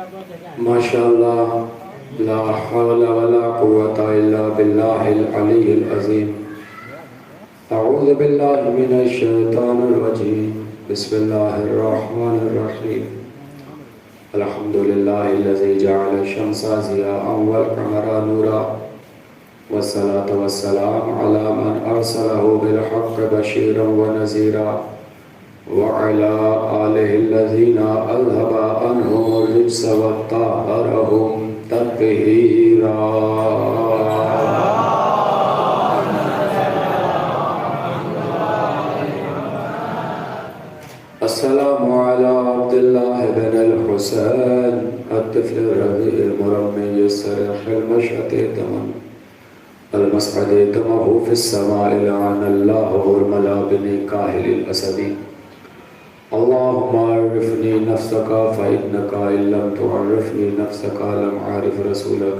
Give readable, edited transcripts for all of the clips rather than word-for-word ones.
ماشاءاللہ لا حول ولا قوة الا باللہ العلی العظیم اعوذ باللہ من الشیطان الرجیم بسم اللہ الرحمن الرحیم الحمدللہ الذی جعل الشمس ضیاء والقمر نورا والصلاة والسلام علی من ارسلہ بالحق بشیرا ونذیرا وعلى آله الذين أذهب عنهم الرجس وطهرهم تطهيرا السلام على عبد الله بن الحسين الطفل الربيع المرمي الصريح المشهد دما المسعد دمه في السماء لعن الله هرملا بن كاهل الأسدي اللهم عرفني نفسك فإنك إن لم تعرفني نفسك لم أعرف رسولك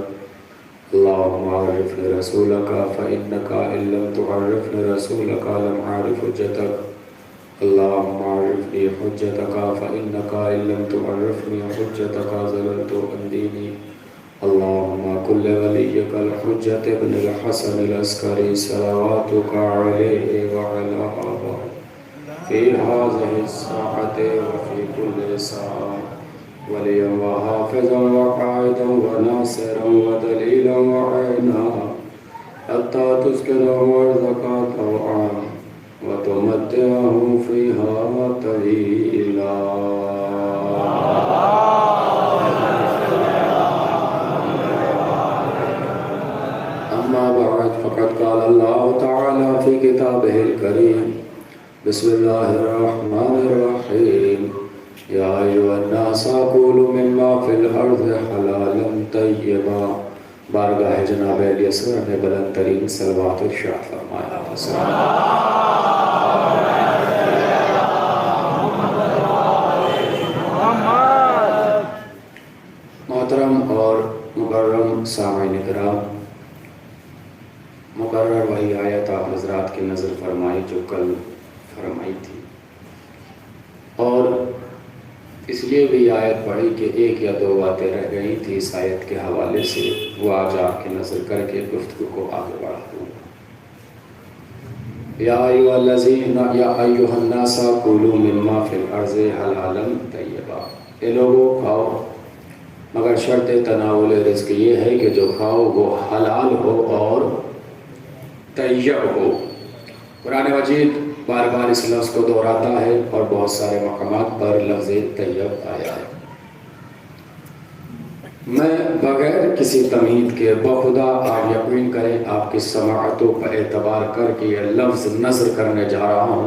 اللهم عرفني رسولك فإنك إن لم تعرفني رسولك لم أعرف حجتك اللهم عرفني حجتك فإنك إن لم تعرفني حجتك زللت عن ديني اللهم كل وليك الحجة ابن الحسن العسكري صلواتك عليه وعلى آبائه في هذه الساعة وفي كل ساعة وليا وحافظا وقائدا وناصرا ودليلا وعينا حتى تسكنه أرضك طوعا وتمتعه فيها طويلا أما بعد فقد قال الله تعالى في كتابه الكريم بسم الله الرحمن الرحيم يا أيها الناس كلوا مما في الأرض حلالا طيبا بارگاہ جناب علی اصغر نے بلند ترین صلوات ارشاد فرمایا محترم اور مکرم سامعین کرام، مقرر وہی آیت آپ حضرات کی نظر فرمائی جو کل فرمائی تھی، اور اس لیے بھی آیت پڑھی کہ ایک یا دو باتیں رہ گئی تھی اس آیت کے حوالے سے، وہ آج آپ کی نظر کر کے گفتگو کو آگے بڑھا دوں گا۔ یا ایھا الناس کلوا مما فی الارض حلالا طیبا، اے لوگوں کھاؤ، مگر شرط تناول رزق یہ ہے کہ جو کھاؤ وہ حلال ہو اور طیب ہو۔ قرآن مجید بار بار اس لفظ کو دہراتا ہے اور بہت سارے مقامات پر لفظ طیب آیا ہے۔ میں بغیر کسی تمہید کے بخدا آپ یقین کریں آپ کی سماعتوں پر اعتبار کر کے یہ لفظ نظر کرنے جا رہا ہوں،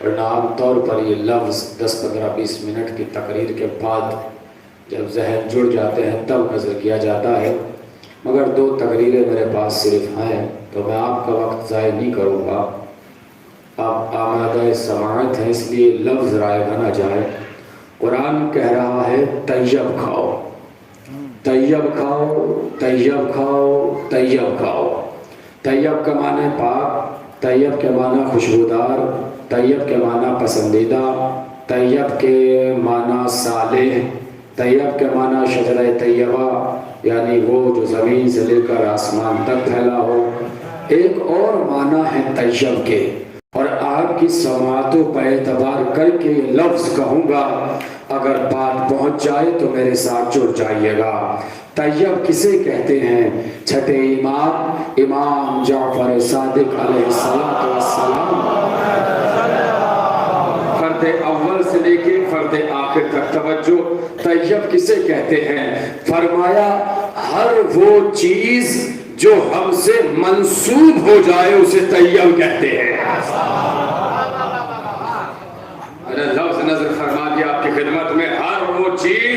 ورنہ عام طور پر یہ لفظ 10-15-20 منٹ کی تقریر کے بعد جب ذہن جڑ جاتے ہیں تب نظر کیا جاتا ہے، مگر 2 تقریریں میرے پاس صرف ہیں تو میں آپ کا وقت ضائع نہیں کروں گا۔ آپ آمادہ سماعت ہیں اس لیے لفظ رائے نہ جائے۔ قرآن کہہ رہا ہے طیب کھاؤ، طیب کھاؤ، طیب کھاؤ، طیب کھاؤ۔ طیب کا معنی پاک، طیب کے معنی خوشبودار، طیب کے معنی پسندیدہ، طیب کے معنی صالح، طیب کے معنی شجرہ طیبہ یعنی وہ جو زمین سے لے کر آسمان تک پھیلا ہو۔ ایک اور معنی ہے طیب کے، اور آپ کی سماعتوں پر اعتبار کر کے یہ لفظ کہوں گا، اگر بات پہنچ جائے تو میرے ساتھ جڑ جائیے گا۔ طیب کسے کہتے ہیں؟ چھٹے امام جعفر صادق علیہ السلام فرد اول سے لے کے فرد آخر تک توجہ، طیب کسے کہتے ہیں؟ فرمایا ہر وہ چیز جو ہم سے منسوب ہو جائے اسے طیب کہتے ہیں۔ لفظ نظر فرما دیا آپ کی خدمت میں، ہر وہ چیز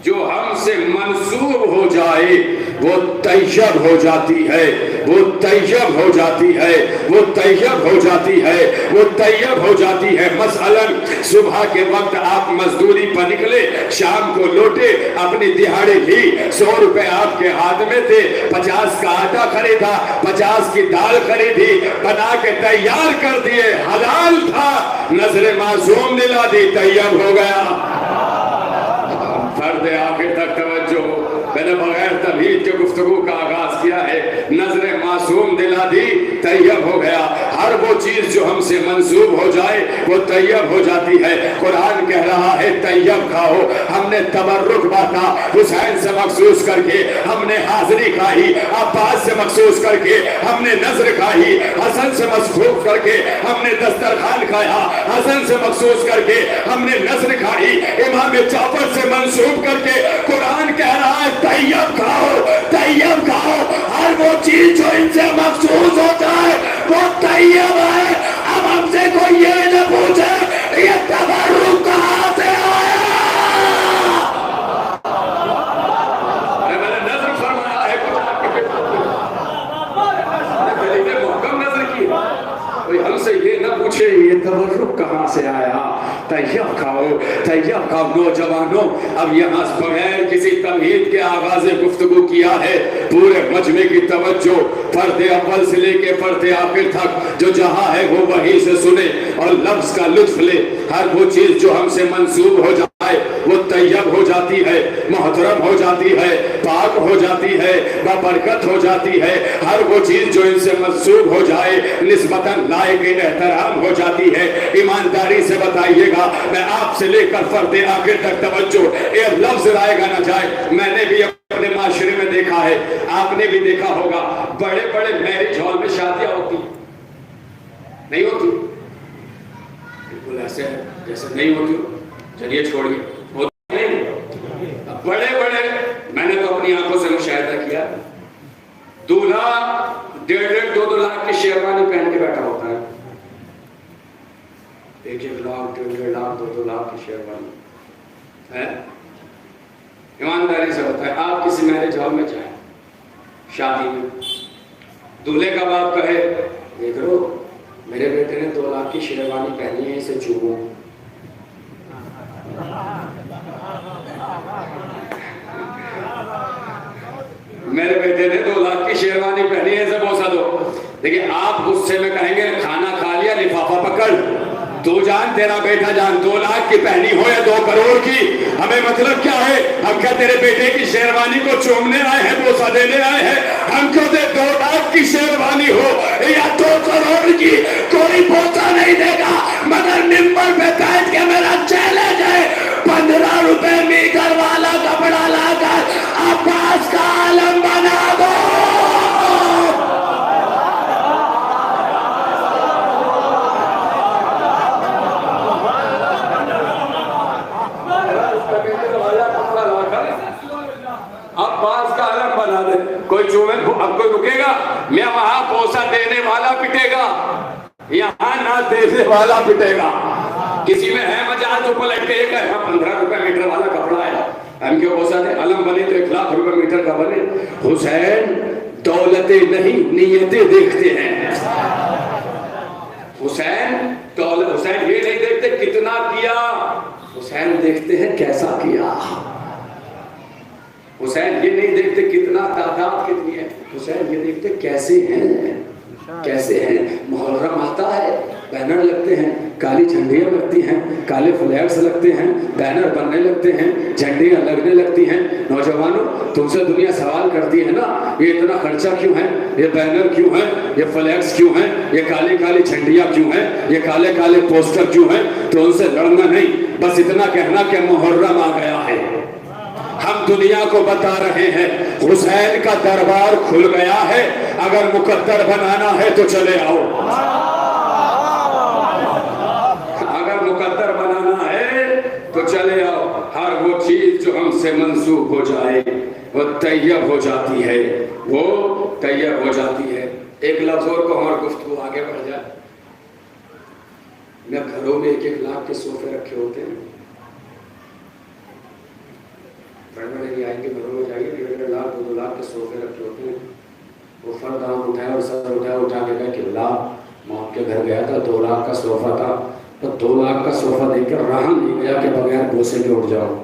جو ہم سے منسوب ہو جائے وہ طیب ہو جاتی ہے، وہ طیب ہو جاتی ہے، وہ طیب ہو جاتی ہے، وہ طیب ہو جاتی ہے۔ مثلاً صبح کے وقت آپ مزدوری پر نکلے، شام کو لوٹے، اپنی دہاڑی لی، 100 روپے آپ کے ہاتھ میں تھے، 50 کا آٹا خریدا، 50 کی دال خریدی، بنا کے تیار کر دیے، حلال تھا، نظر معصوم دلا دی، طیب ہو گیا۔ فرد آخر تک توجہ. میں نے بغیر تمہید کے گفتگو کا آغاز کیا ہے. نظر معصوم دلا دی طیب ہو گیا. ہر وہ چیز جو ہم سے منسوب ہو جائے وہ طیب ہو جاتی ہے. قرآن کہہ رہا ہے طیب کھاؤ. ہم نے تبرک بانٹا حسین سے مخصوص کر کے, ہم نے حاضری کھائی عباس سے مخصوص کر کے, ہم نے نظر کھائی حسن سے مخصوص کر کے, ہم نے دسترخوان کھایا حسن سے مخصوص کر کے, ہم نے نظر کھائی امام جعفر سے منسوب کر کے. قرآن کہہ رہا ہے طیب کھاؤ طیب کھاؤ. ہر وہ چیز جو ان سے مخصوص ہو جائے وہ طیب ہے. اب ہم سے کوئی یہ نہ پوچھے یہ تبرک کہاں سے آیا. میں نے نظر فرمایا ہے محکم نظر کی. کوئی ہم سے یہ نہ پوچھے یہ تبرک کہاں سے آیا. طیب کھاؤ طیب کھاؤ. نوجوانوں اب یہاں بغیر کسی تمہید کے آغاز گفتگو کیا ہے. پورے مجمع کی توجہ فرد اول سے لے کے فرد آخر تک جو جہاں ہے وہ وہیں سے سنے اور لفظ کا لطف لے. ہر وہ چیز جو ہم سے منسوب ہو جائے وہ طیب ہو جاتی ہے, محترم ہو جاتی ہے, پاک ہو جاتی ہے, بابرکت ہو جاتی ہے. ہر وہ چیز جو ان سے منسوب ہو جائے نسبتاً لائق احترام ہو جاتی ہے. ایمانداری سے بتائیے گا میں آپ سے لے کر فرد آخر تک توجہ ایک لفظ رائے گا نہ جائے. میں نے بھی اپنے معاشرے میں دیکھا ہے, آپ نے بھی دیکھا ہوگا, بڑے بڑے میرج ہال میں شادیاں ہوتی نہیں ہوتی, بالکل ایسے جیسے نہیں ہوتی. چلیے چھوڑیے ہوتی نہیں. بڑے بڑے میں نے تو اپنی آنکھوں سے مشاہدہ کیا, دولہا 1.5-2 لاکھ کی شیروانی پہن کے بیٹھا ہوتا ہے. 1 لاکھ 1.5 لاکھ 2 لاکھ کی شیروانی ہے. ایمانداری سے ہوتا ہے. آپ کسی میرج ہال میں جائیں شادی میں, دولہے کا باپ کہے دیکھ لو میرے بیٹے نے 2 لاکھ کی شیروانی پہنی ہے اسے چومو. میرے بیٹے نے 2 لاکھ کی شیروانی پہنی ہے اسے بوسہ دو. دیکھیں آپ غصے میں کہیں گے کھانا کھا لیا لفافہ پکڑ. تو جان تیرا بیٹا جان 2 لاکھ کی پہنی ہو یا 2 کروڑ کی, ہمیں مطلب کیا ہے. ہم کیا تیرے بیٹے کی شیروانی کو چومنے آئے ہیں, بوسہ دینے آئے ہیں. ہم کیوں دے 2 لاکھ کی شیروانی ہو یا 2 کروڑ کی, کوئی بوسہ نہیں دے گا. مگر ممبر پہ بیٹھ کے میرا چیلنج ہے 15 روپے میٹر والا کپڑا لا کر عباس کا عالم بنا دو. عباس کا عالم بنا دے. کوئی چومے اب کوئی رکے گا؟ میں وہاں بوسہ دینے والا پٹے گا, یہاں نہ دینے والا پٹے گا. کسی میں ہے مجال جو پلٹ کے ایک ہے 15 روپے میٹر والا کپڑا ہے ہم کیوں بوسہ دیں. علم بنے تو 1 لاکھ روپے میٹر کا بنے. حسین دولتیں نہیں نیتیں دیکھتے ہیں. حسین یہ نہیں دیکھتے کتنا کیا, حسین دیکھتے ہیں کیسا کیا. حسین یہ نہیں دیکھتے کتنا تعداد کتنی ہے, حسین یہ دیکھتے کیسے ہیں. محرم آتا ہے بینر لگتے ہیں, کالی جھنڈیاں لگتی ہیں, کالے فلیگز لگتے ہیں, بینر بننے لگتے ہیں, جھنڈیاں لگنے لگتی ہیں. نوجوانوں تم سے دنیا سوال کرتی ہے نا یہ اتنا خرچہ کیوں ہے, یہ بینر کیوں ہیں, یہ فلیگز کیوں ہیں, یہ کالی کالی جھنڈیاں کیوں ہیں, یہ کالے کالے پوسٹر کیوں ہیں. تو ان سے لڑنا نہیں, بس اتنا کہنا کہ محرم آ گیا ہے. ہم دنیا کو بتا رہے ہیں حسین کا دربار کھل گیا ہے, اگر مقدر بنانا ہے تو چلے آؤ. اگر مقدر بنانا ہے تو چلے آؤ. ہر وہ چیز جو ہم سے منسوب ہو جائے وہ طیب ہو جاتی ہے, وہ طیب ہو جاتی ہے. ایک لفظ اور کو اور گفتگو آگے بڑھ جائے. میں گھروں میں 1 لاکھ کے صوفے رکھے ہوتے ہیں, بڑے بڑے آئیں گے گھروں میں جائیں گے 1.5 لاکھ 2 لاکھ کے صوفے رکھے ہوتے ہیں. وہ فرد آنکھ اٹھایا اور سر اٹھا کے کہا کہ اللہ میں آپ کے گھر گیا تھا 2 لاکھ کا صوفہ تھا, تو 2 لاکھ کا صوفہ دیکھ کر رہا نہیں گیا کہ بغیر بوسے کے اٹھ جاؤ.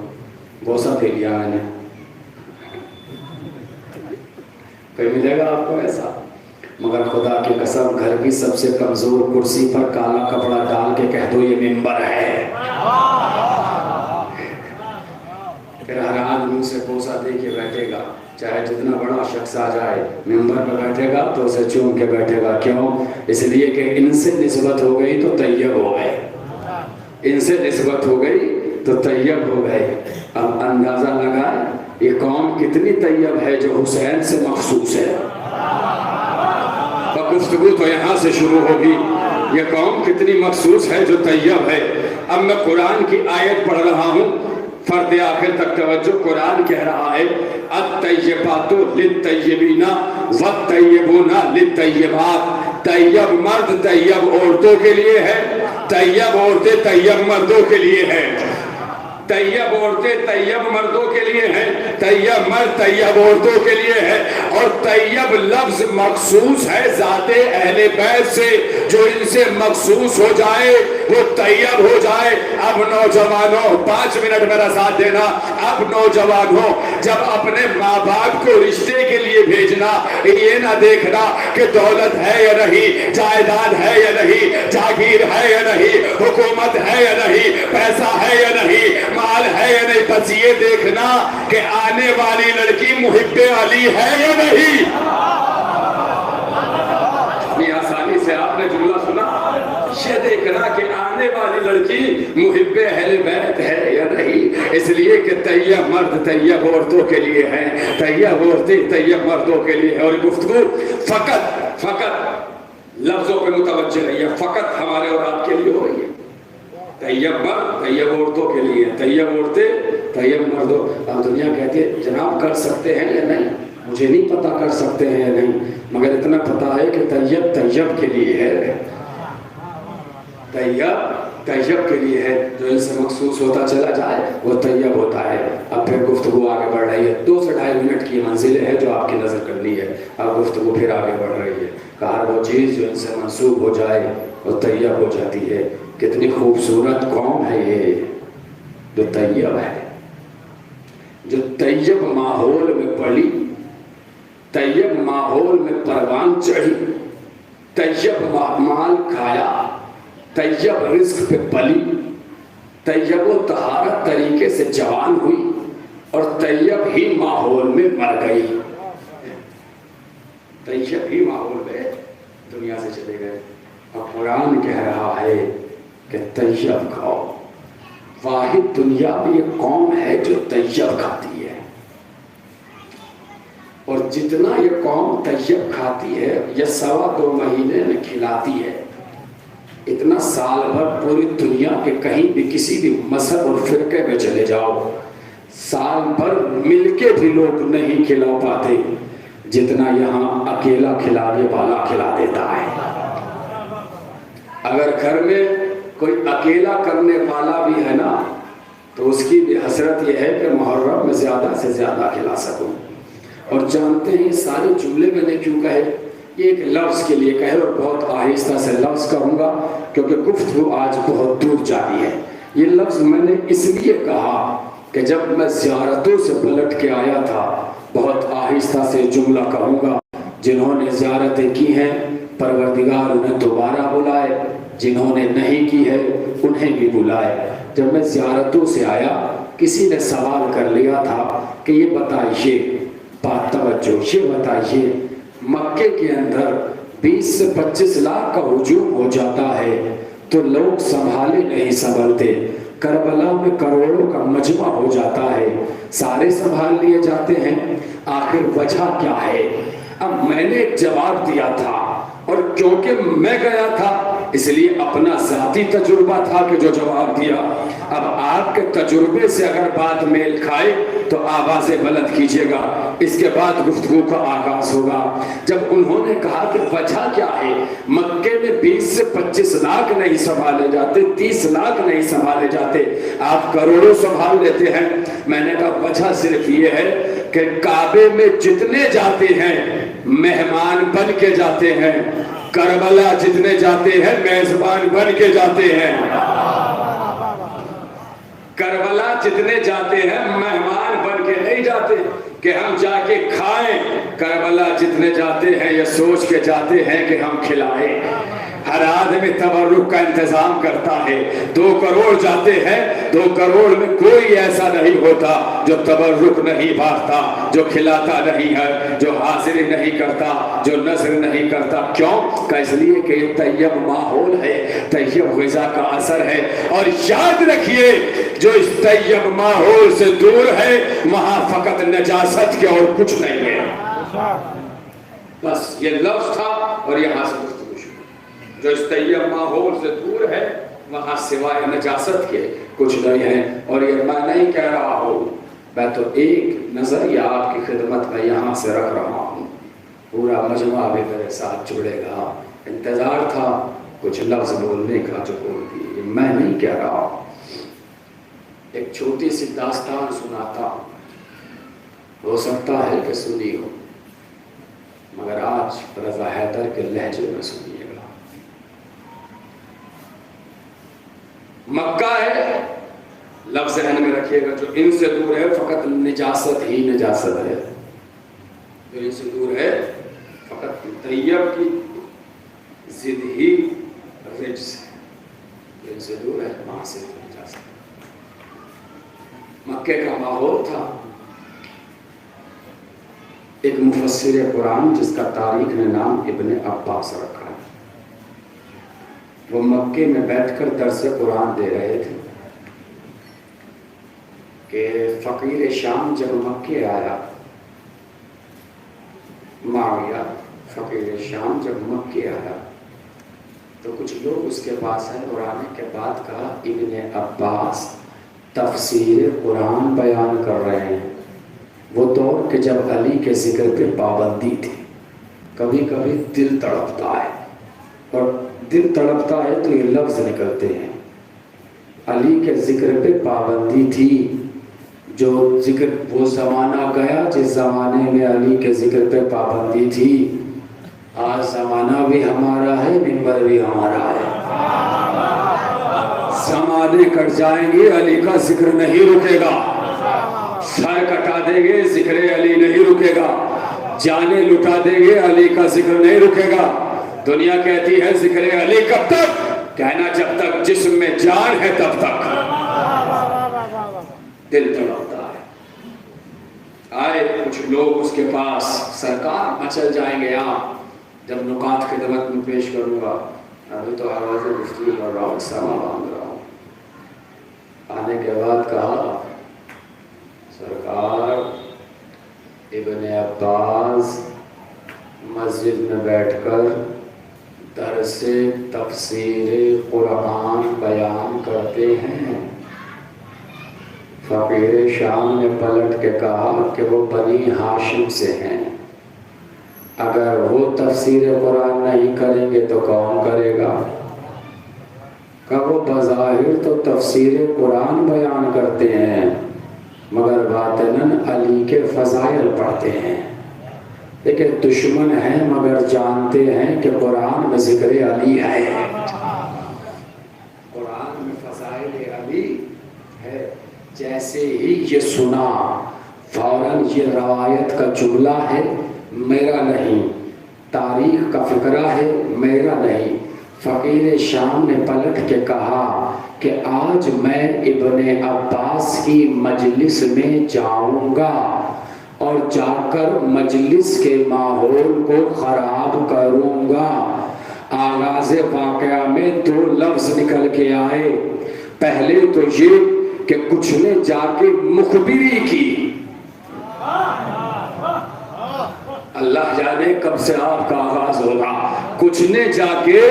بوسہ دے لیا میں نے. کوئی ملے گا آپ کو ایسا؟ مگر خدا کی قسم گھر کی سب سے کمزور کرسی پر کالا کپڑا ڈال کے کہہ دو یہ ممبر ہے. پھر ہر آدمی سے بوسہ دے کے بیٹھے گا، چاہے جتنا بڑا شخص آ جائے ممبر پہ بیٹھے گا تو اسے چوم کے بیٹھے گا. کیوں؟ اس لیے کہ ان سے نسبت ہو گئی تو طیب ہو گئے، ان سے نسبت ہو گئی تو طیب ہو گئے. اب اندازہ لگائے یہ قوم کتنی طیب ہے جو حسین سے مخصوص ہے. تو گفتگو تو یہاں سے شروع ہوگی، یہ قوم کتنی مخصوص ہے جو طیب ہے. اب میں قرآن کی آیت پڑھ رہا ہوں، فرد آخر تک توجہ. قرآن کہہ رہا ہے الطیبات للطیبین والطیبون للطیبات. طیب مرد طیب عورتوں کے لیے ہے، طیب عورتیں طیب مردوں کے لیے ہے. طیب عورتیں طیب مردوں کے لیے ہیں، طیب مرد طیب عورتوں کے لیے ہے. اور طیب لفظ مخصوص ہے ذات اہل بیت سے، جو ان سے مخصوص ہو جائے وہ طیب ہو جائے. اب نوجوانوں 5 منٹ میرا ساتھ دینا. اب نوجوانوں جب اپنے ماں باپ کو رشتے کے لیے بھیجنا، یہ نہ دیکھنا کہ دولت ہے یا نہیں، جائیداد ہے یا نہیں، جاگیر ہے یا نہیں، حکومت ہے یا نہیں، پیسہ ہے یا نہیں، مال ہے یا نہیں. بس یہ دیکھنا کہ آنے والی لڑکی محب علی ہے یا نہیں. اتنی آسانی سے آپ نے جملہ سنا. یہ دیکھنا کہ آنے والی لڑکی محب اہل بیت ہے یا نہیں. اس لیے کہ طیب مرد طیب عورتوں کے لیے ہیں، طیب عورتیں طیب مردوں کے لیے ہے. اور گفتگو فقط لفظوں پہ متوجہ رہیے، فقط ہمارے اور آپ کے لیے ہو رہی ہے. طیب مرد طیب عورتوں کے لیے، طیب عورتیں طیب مردوں. اب دنیا کہتی ہے جناب کر سکتے ہیں یا نہیں، مجھے نہیں پتا کر سکتے ہیں یا نہیں، مگر اتنا پتا ہے کہ طیب طیب کے لیے ہے، طیب طیب کے لیے ہے. جو ان سے مخصوص ہوتا چلا جائے وہ طیب ہوتا ہے. اب پھر گفتگو آگے بڑھ رہی ہے. 2 سے 2.5 منٹ کی منزل ہے جو آپ کی نظر کرنی ہے. اب گفتگو پھر آگے بڑھ رہی ہے. کہا وہ چیز جو ان سے منسوب ہو جائے وہ طیب ہو جاتی ہے. کتنی خوبصورت قوم ہے یہ جو طیب ہے، جو طیب ماحول میں پلی، طیب ماحول میں پروان چڑھی، طیب مال کھایا، طیب رزق پہ پلی، طیب و طہارت طریقے سے جوان ہوئی اور طیب ہی ماحول میں مر گئی. طیب ہی ماحول میں دنیا سے چلے گئے. اور قرآن کہہ رہا ہے کہ طیب کھاؤ. واحد دنیا میں یہ قوم ہے جو طیب کھاتی ہے. اور جتنا یہ قوم طیب کھاتی ہے یہ 2.25 مہینے میں کھلاتی ہے. اتنا سال بھر پوری دنیا کے کہیں بھی کسی بھی مذہب اور فرقے میں چلے جاؤ، سال بھر مل کے بھی لوگ نہیں کھلا پاتے جتنا یہاں اکیلا کھلانے والا کھلا دیتا ہے. اگر گھر میں کوئی اکیلا کرنے والا بھی ہے نا تو اس کی بھی حسرت یہ ہے کہ محرم میں زیادہ سے زیادہ کھلا سکوں. اور جانتے ہیں سارے جملے میں نے کیوں کہے؟ یہ ایک لفظ کے لیے کہے اور بہت آہستہ سے لفظ کہوں گا کیونکہ گفتگو آج بہت دور جاری ہے. یہ لفظ میں نے اس لیے کہا کہ جب میں زیارتوں سے پلٹ کے آیا تھا، بہت آہستہ سے جملہ کہوں گا. جنہوں نے زیارتیں کی ہیں پروردگار انہیں دوبارہ بلائے، جنہوں نے نہیں کی ہے انہیں بھی بلائے. جب میں زیارتوں سے آیا کسی نے سوال کر لیا تھا کہ یہ بتائیے، بات توجہ، یہ بتائیے مکے کے اندر 20 سے 25 لاکھ کا ہجوم ہو جاتا ہے تو لوگ سنبھالے نہیں سنبھلتے. کربلا میں کروڑوں کا مجمع ہو جاتا ہے، سارے سنبھال لیے جاتے ہیں، آخر وجہ کیا ہے؟ اب میں نے ایک جواب دیا تھا اور کیونکہ میں گیا تھا اس لیے اپنا ذاتی تجربہ تھا کہ جو جواب دیا. اب آپ کے تجربے سے اگر بات میل کھائے تو آوازیں بلند کیجیے گا. اس کے بعد گفتگو کا آغاز ہوگا. جب انہوں نے کہا کہ وجہ کیا ہے، مکے میں 20 سے 25 لاکھ نہیں سنبھالے جاتے، 30 لاکھ نہیں سنبھالے جاتے، آپ کروڑوں سنبھال لیتے ہیں. میں نے کہا وجہ صرف یہ ہے کہ کعبے میں جتنے جاتے ہیں مہمان بن کے جاتے ہیں، کربلا جتنے جاتے ہیں میزبان بن کے جاتے ہیں. کربلا جتنے جاتے ہیں مہمان بن کے نہیں جاتے کہ ہم جا کے کھائیں. کربلا جتنے جاتے ہیں یہ سوچ کے جاتے ہیں کہ ہم کھلائیں. ہر آدمی تبرک کا انتظام کرتا ہے. 2 کروڑ جاتے ہیں, 2 کروڑ میں کوئی ایسا نہیں ہوتا جو تبرک نہیں بانٹتا, جو کھلاتا نہیں ہے, جو حاضری نہیں کرتا, جو نظر نہیں کرتا. کیوں؟ کہ اس لیے کہ یہ طیب ماحول ہے, طیب غذا کا اثر ہے. اور یاد رکھیے جو اس طیب ماحول سے دور ہے وہاں فقط نجاست کے اور کچھ نہیں ہے. بس یہ لفظ تھا اور یہاں سے گفتگو شروع. جو اس طیب ماحول سے دور ہے وہاں سوائے نجاست کے کچھ نہیں ہے. اور یہ میں نہیں کہہ رہا ہوں, میں تو ایک نظریہ آپ کی خدمت میں یہاں سے رکھ رہا ہوں. پورا مجموعہ بھی میرے ساتھ جڑے گا. انتظار تھا کچھ لفظ بولنے کا جو بول دیے. میں نہیں کہہ رہا ہوں. ایک چھوٹی سی داستان سناتا ہوں, ہو سکتا ہے کہ سنی ہو, مگر آج رضا حیدر کے لہجے میں سنیے گا. مکہ ہے, لفظ ذہن میں رکھیے گا, جو ان سے دور ہے فقط نجاست ہی نجاست ہے. جو ان سے دور ہے فقط طیب کی ضد ہی رجس ہے. جو ان سے دور ہے وہاں سے نجاست. مکے کا ماحول تھا. ایک مفسر قرآن جس کا تاریخ نے نام ابن عباس رکھا ہے, وہ مکے میں بیٹھ کر درس قرآن دے رہے تھے کہ فقیر شام جب مکے آیا, معاویہ فقیر شام جب مکے آیا تو کچھ لوگ اس کے پاس ہیں اور آنے کے بعد کہا ابن عباس تفسیر قرآن بیان کر رہے ہیں. وہ دور کہ جب علی کے ذکر پہ پابندی تھی. کبھی کبھی دل تڑپتا ہے, اور دل تڑپتا ہے تو یہ لفظ نکلتے ہیں. علی کے ذکر پہ پابندی تھی. جو ذکر وہ زمانہ گیا جس زمانے میں علی کے ذکر پہ پابندی تھی. آج زمانہ بھی ہمارا ہے, منبر بھی ہمارا ہے. زمانے کٹ جائیں گے, علی کا ذکر نہیں رکے گا. سر کٹا دیں گے, ذکر علی نہیں رکے گا. جانیں لٹا دیں گے, علی کا ذکر نہیں رکے گا. دنیا کہتی ہے ذکر علی کب تک؟ کہنا جب تک جسم میں جان ہے تب تک. دل تڑپتا ہے. آئے کچھ لوگ اس کے پاس, سرکار مچل جائیں گے. جب نکات خدمت میں پیش کروں گا, ابھی تو آواز گفتگو کر رہا ہوں, سما باندھ رہا ہوں. آنے کے بعد کہا سرکار ابن عباس مسجد میں بیٹھ کر درس تفسیر قرآن بیان کرتے ہیں. فقیر شام نے پلٹ کے کہا کہ وہ بنی ہاشم سے ہیں. اگر وہ تفسیر قرآن نہیں کریں گے تو کون کرے گا؟ کہ وہ بظاہر تو تفسیر قرآن بیان کرتے ہیں مگر باطناً علی کے فضائل پڑھتے ہیں. لیکن دشمن ہیں مگر جانتے ہیں کہ قرآن میں ذکر علی ہے, قرآن میں فضائل علی ہے. جیسے ہی یہ سنا فوراً یہ روایت کا جملہ ہے, میرا نہیں, تاریخ کا فقرہ ہے, میرا نہیں. فقیر شام نے پلٹ کے کہا کہ آج میں ابن عباس کی مجلس میں جاؤں گا اور جا کر مجلس کے ماحول کو خراب کروں گا. آغاز واقعہ میں 2 لفظ نکل کے آئے. پہلے تو یہ کہ کچھ نے جا کے مخبری کی. اللہ جانے کب سے آپ کا آغاز ہوگا. کچھ نے جا کے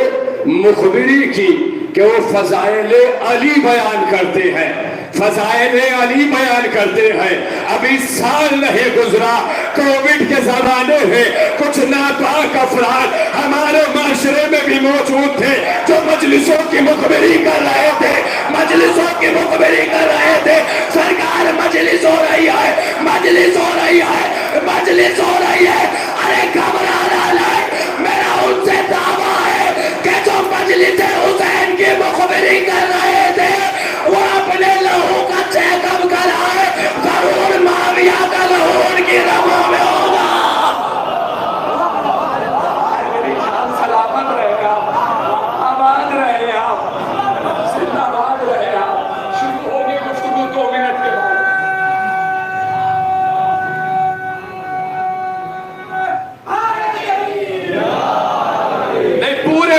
مخبری کی کہ وہ فضائل علی بیان کرتے ہیں, فضائل علی بیان کرتے ہیں. ابھی سال نہیں گزرا, کووڈ کے زمانے میں کچھ ناپاک افراد ہمارے معاشرے میں بھی موجود تھے جو مجلسوں کی مخبری کر رہے تھے, مجلسوں کی مخبری کر رہے تھے. سرکار مجلس ہو رہی ہے, مجلس ہو رہی ہے, مجلس ہو رہی ہے. ارے گھبرانا نہیں, میرا ان سے دعویٰ ہے کہ جو مجلس حسین کی مخبری کر رہے تھے وہ اپنے لہو کا چیک اپ کرائے, ضرور معاویہ کا لہو ان کی رگوں میں ہوگا. سلامت رہے گا.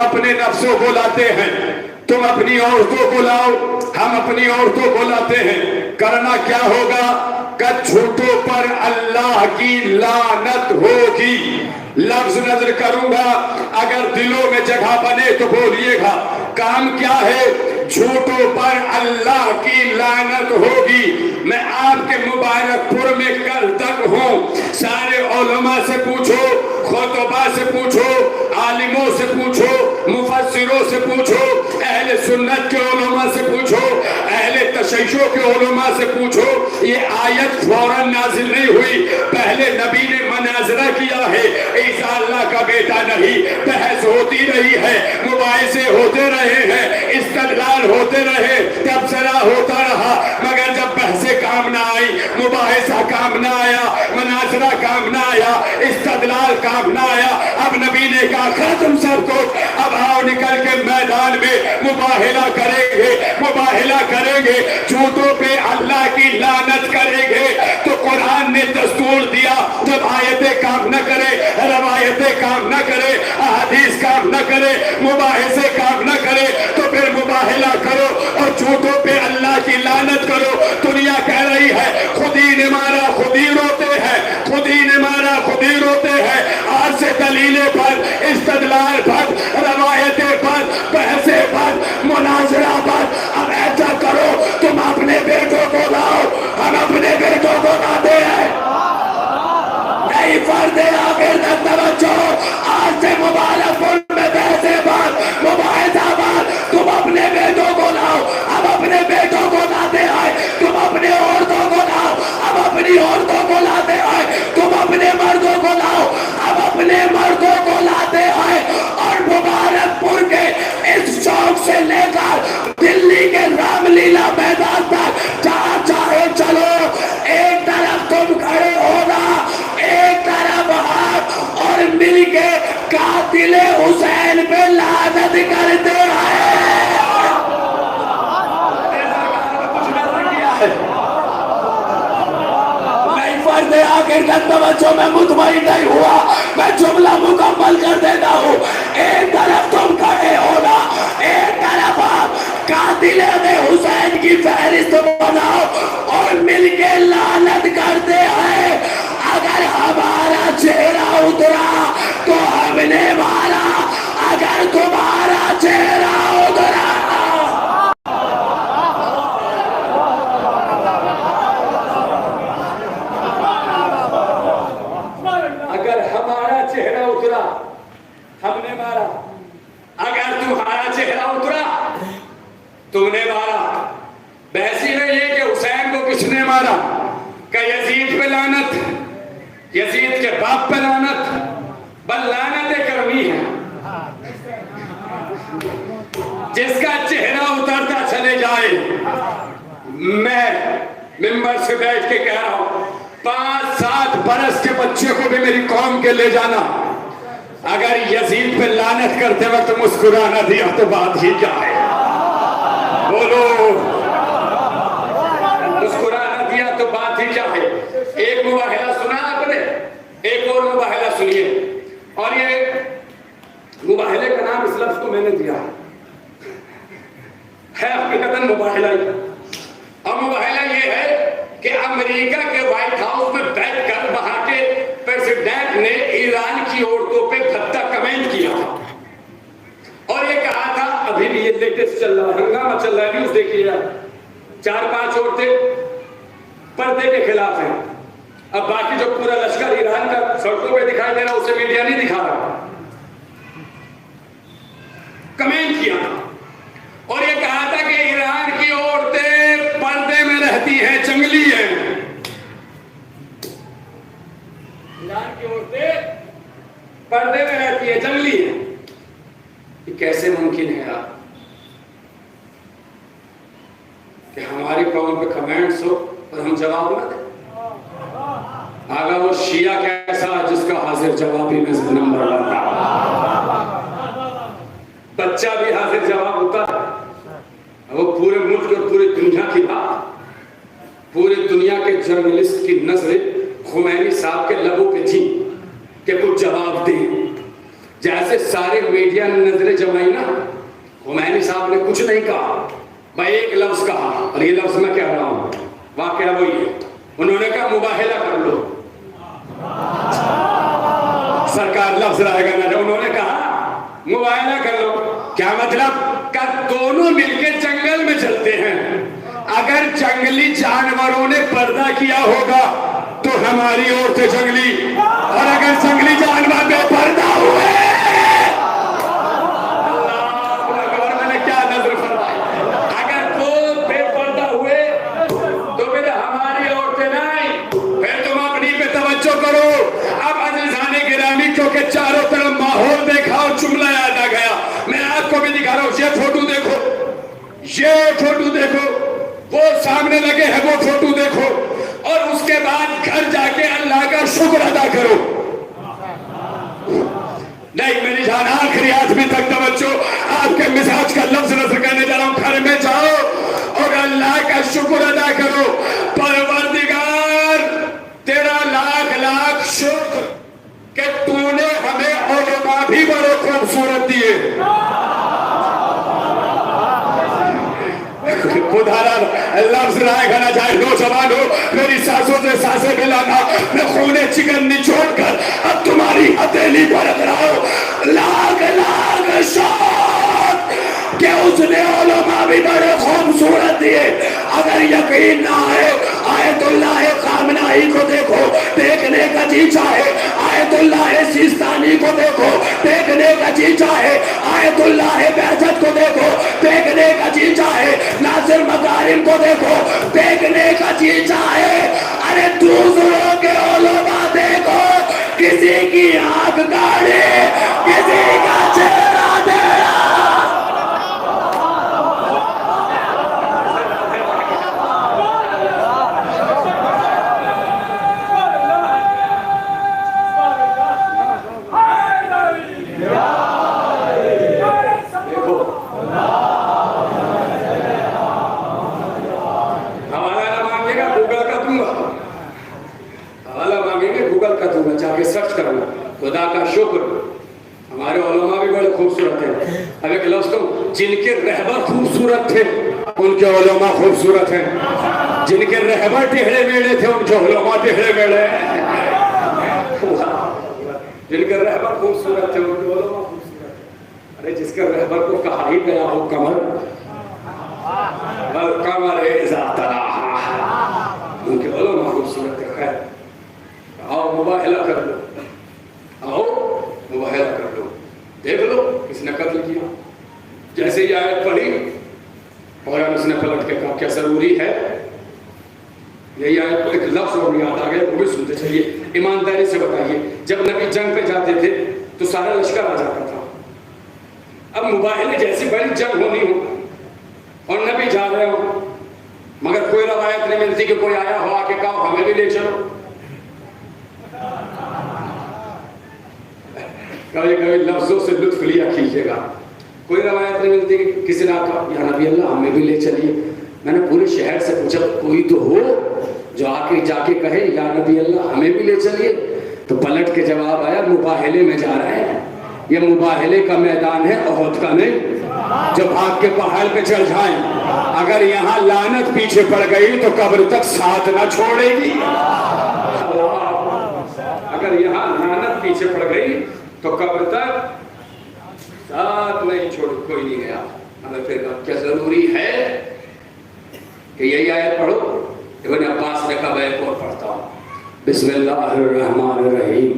اپنے نفسوں کو لاتے ہیں، تم اپنی عورتوں کو لاؤ، ہم اپنی عورتوں کو لاتے ہیں۔ کرنا کیا ہوگا کہ جھوٹوں پر اللہ کی لعنت ہوگی۔ لفظ نظر کروں گا، اگر دلوں میں جگہ بنے تو بولیے گا۔ کام کیا ہے؟ جھوٹوں پر اللہ کی لعنت ہوگی۔ میں آپ کے مبارک پور میں کل تک ہوں، سارے علماء سے پوچھو، خطباء سے پوچھو، عالموں سے پوچھو، مفسروں سے پوچھو، اہل سنت کے علماء سے پوچھو، اہل تشیع کے علماء سے پوچھو، یہ آیت فوراً نازل نہیں ہوئی، پہلے نبی نے مناظرہ کیا ہے، عیسیٰ اللہ کا بیٹا نہیں، بحث ہوتی رہی ہے، مباحثے ہوتے رہے ہیں، استدلال ہوتے رہے، تبصرہ ہوتا رہا، مگر جب بحث کام نہ آئی، مباحثہ کام نہ آیا، مناظرہ کام نہ آیا، استدلال کام نہ آیا، اب نبی نے کہا ختم سب کچھ، اب آؤ نکل کے میدان میں مباہلہ کریں گے، مباہلہ کریں گے، جھوٹوں پہ اللہ کی لعنت کریں گے۔ تو قرآن نے دستور دیا، جب آیتیں کام نہ کرے، روایتیں کام نہ کرے، احادیث کام نہ کرے، مباحثے کام نہ کرے، تو پھر مباہلہ کرو اور جھوٹوں پہ اللہ کی لعنت کرو۔ دنیا کہہ رہی ہے خود ہی نے مارا خود ہی روتے ہیں، خود ہی نے مارا خود ہی روتے ہیں۔ آج سے دلیلیں پر، استدلال پر، روایتیں پر، بحثیں پر، مناظرہ پر، اب ایسا کرو تم اپنے بیٹوں کو لاؤ، ہم اپنے بیٹوں کو لاتے ہیں۔ نہیں فرد آخر تک توجہ، آج سے مبارک پور میں بحثیں پر، مباحثہ پر، تم اپنے بیٹوں کو لاؤ، ہم اپنے بیٹوں کو لاتے ہیں، تم اپنے عورتوں کو لاؤ، ہم اپنی عورتوں کو لاتے ہیں، تم اپنے مردوں کو لاؤ، ہم اپنے مردوں کو لاتے ہیں۔ اور مبارک پور کے اس چوک سے لے کر دلی کے رام لیلا میدان تک جہاں چاہے چلو، ایک طرف تم کھڑے ہوگا، ایک طرف ہاتھ، اور مل کے قاتل حسین پہ لعنت کرتے ہیں۔ آخر تک توجہ، میں مطمئن نہیں ہوا، میں جملہ مکمل کر دیتا ہوں۔ ایک طرف تم کھڑے ہونا، ایک طرف آپ قاتل حسین کی فہرست بناؤ اور مل کے لعنت کرتے ہیں۔ اگر ہمارا چہرہ اترا تو ہم نے مارا، اگر تمہارا چہرہ اترا ہم نے مارا، اگر تمہارا چہرہ اترا تم نے مارا۔ بحثی ہے یہ کہ حسین کو کس نے مارا، کہ یزید پہ لعنت، یزید کے باپ پہ لعنت، بل لعنت کرمی ہے۔ جس کا چہرہ اترتا چلے جائے، میں ممبر سے بیٹھ کے کہہ رہا ہوں، 5-7 برس کے بچے کو بھی میری قوم کے لے جانا، اگر یزید پہ لعنت کرتے وقت مسکرانا دیا تو بات ہی کیا ہے؟ بولو، مسکرانا دیا تو بات ہی کیا ہے؟ ایک مباحلہ سنا آپ نے، ایک اور مباحلہ سنیے، اور یہ مباحلے کا نام اس لفظ کو میں نے دیا ہے حقیقتاً مباحلہ ہی، اور مباحلہ یہ ہے کہ امریکہ کے وائٹ ہاؤس میں بیٹھ کر وہاں کے پریزیڈنٹ نے ایران کی عورتوں پہ بھدا کمنٹ کیا تھا، اور یہ کہا تھا، ابھی بھی یہ لیٹسٹ چل رہا ہے، ہنگامہ چل رہا ہے، نیوز دیکھیے، 4-5 عورتیں پردے کے خلاف ہیں۔ اب باقی جو پورا لشکر ایران کا سڑکوں پہ دکھائی دے رہا اسے میڈیا نہیں دکھا رہا، کمنٹ کیا تھا اور یہ کہا تھا کہ ایران کی عورتیں پردے میں رہتی ہیں، جنگلی ہیں۔ ایران کی عورتیں پردے میں رہتی ہیں، جنگلی ہیں۔ یہ کیسے ممکن ہے آپ کہ ہماری قوم پہ کمنٹس ہو اور ہم جواب نہ دیں؟ آگا وہ شیعہ کیسا جس کا حاضر جوابی میں نمبر لگتا، بچہ بھی حاضر جواب ہوتا ہے۔ وہ پورے ملک اور پورے دنیا کی بات، پورے دنیا کے جرنلسٹ کی نظریں خمینی صاحب کے لبوں پہ تھی کہ کچھ جواب دیں۔ جیسے سارے میڈیا نے نظریں جمائی نا، خمینی صاحب نے کچھ نہیں کہا، میں ایک لفظ کہا اور یہ لفظ میں کہہ رہا ہوں، واقعہ وہی ہے. انہوں نے کہا مباہلہ کر لو. سرکار لفظ رائے گا نہ، انہوں نے کہا مباہلہ کر لو. کیا مطلب؟ کہ دونوں مل کے جنگل میں چلتے ہیں. اگر جنگلی جانوروں نے پردہ کیا ہوگا تو ہماری عورتیں جنگلی، اور اگر جنگلی جانور بے پردہ ہوئے، میں نے کیا نظر فرمائی، اگر وہ بے پردہ ہوئے تو پھر ہماری عورتیں نہیں. پھر تم اپنی پہ توجہ کرو. اب عزیزان گرامی، کیونکہ چاروں طرف ماحول دیکھا اور جملہ یاد آ گیا، میں آپ کو بھی دکھا رہا ہوں. یہ فوٹو دیکھو، یہ فوٹو دیکھو، وہ سامنے لگے ہیں وہ فوٹو دیکھو، اور اس کے بعد گھر جا کے اللہ کا شکر ادا کرو. نہیں میری جان، آخری آدمی تک توجہ. آپ کے مزاج کا لفظ نظر کرنے جا رہا ہوں. گھر میں جاؤ اور اللہ کا شکر ادا کرو. پروردگار تیرا لاکھ لاکھ شکر کہ تو نے ہمیں علماء بھی بڑے خوبصورت دیے. خدا لفظ رائے گا نہ جائے. نوجوانوں، میری سانسوں سے سانسیں ملانا، میں خون چکن نچوڑ کر اب تمہاری ہتھیلی پر رکھ رہا ہوں. لاکھ لاکھ شکر کہ اس نے علماء بھی بڑے خوبصورت دیے. اگر یقین نہ آئے، آیت اللہ خامنائی کو دیکھو، دیکھنے کا جی چاہے. آیت اللہ سیستانی کو دیکھو، دیکھنے کا جی چاہے. آیت اللہ بہجت کو دیکھو، دیکھنے کا جی چاہے. ناصر مکارم کو دیکھو، دیکھنے کا جی چاہے. ارے دوسروں کے علماء دیکھو، کسی کی آنکھ کاڑے، کسی کا چہرہ ٹیڑھا. جا کے سرچ کرنا. خدا کا شکر ہمارے علماء بھی بڑے خوبصورت ہیں. اب ایک لفظ کہوں، جن کے رہبر خوبصورت تھے ان کے علماء خوبصورت ہیں. جن کے رہبر ٹیڑھے میڑے تھے ان کے علماء ٹیڑھے میڑے ہیں. جن کے رہبر خوبصورت تھے ان کے علماء خوبصورت ہیں. ارے جس کے رہبر کو کہا ہی گیا ہو کمر، کمر ذات ان کے علماء خوبصورت ہے. خیر، آؤ مباہلہ کر لو، آؤ مباہلہ کر لو. دیکھ لو کس نے قتل کیا. جیسے یہ آیت پڑھی اور اس نے پلٹ کے کہا کیا ضروری ہے. یہی آیت کو ایک لفظ اور یاد آ گیا، وہ بھی سنتے چلیے. ایمانداری سے بتائیے، جب نبی جنگ پہ جاتے تھے تو سارا لشکر آ جاتا تھا. اب مباہلے جیسی بڑی جنگ ہونی ہو اور نبی جا رہے ہو، مگر کوئی روایت نہیں ملتی کہ کوئی آیا ہو آ کے کہا ہمیں بھی لے چلو. کبھی کبھی لفظوں سے لطف لیا کیجیے گا. کوئی روایت نہیں ملتی کہ کسی نے کہا یا نبی اللہ ہمیں بھی لے چلیے. میں نے پورے شہر سے پوچھا کوئی تو ہو جو آ کے جا کے کہے یا نبی اللہ ہمیں بھی لے چلیے. تو پلٹ کے جواب آیا مباہلے میں جا رہے ہیں. یہ مباہلے کا میدان ہے، احد کا نہیں. جو بھاگ کے پہاڑ پہ چڑھ جائیں، اگر یہاں لعنت پیچھے پڑ گئی تو قبر تک ساتھ نہ چھوڑے گی. اگر یہاں لعنت پیچھے پڑ گئی تو قبر تک ساتھ نہیں چھوڑ کوئی نہیں گیا. ہمیں پھر کیا ضروری ہے کہ یہی آیت پڑھو. ابن عباس نے کہا میں ایک اور پڑھتا ہوں. بسم اللہ الرحمن الرحیم.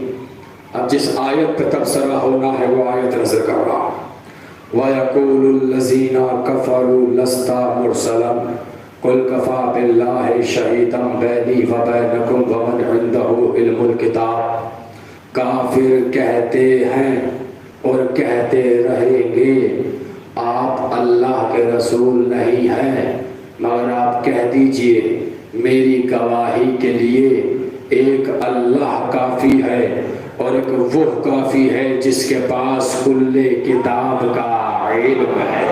اب جس آیت پہ تبصرہ ہونا ہے وہ آیت نظر کر رہا ہوں. وَيَقُولُ الَّذِينَ كَفَرُوا لَسْتَ مُرْسَلًا قُلْ كَفَىٰ بِاللَّهِ شَهِيدًا بَيْنِي وَبَيْنَكُمْ وَمَنْ عِندَهُ عِلْمُ الْكِتَابِ. کافر کہتے ہیں اور کہتے رہیں گے آپ اللہ کے رسول نہیں ہیں، مگر آپ کہہ دیجئے میری گواہی کے لیے ایک اللہ کافی ہے اور ایک وہ کافی ہے جس کے پاس کل کتاب کا علم ہے.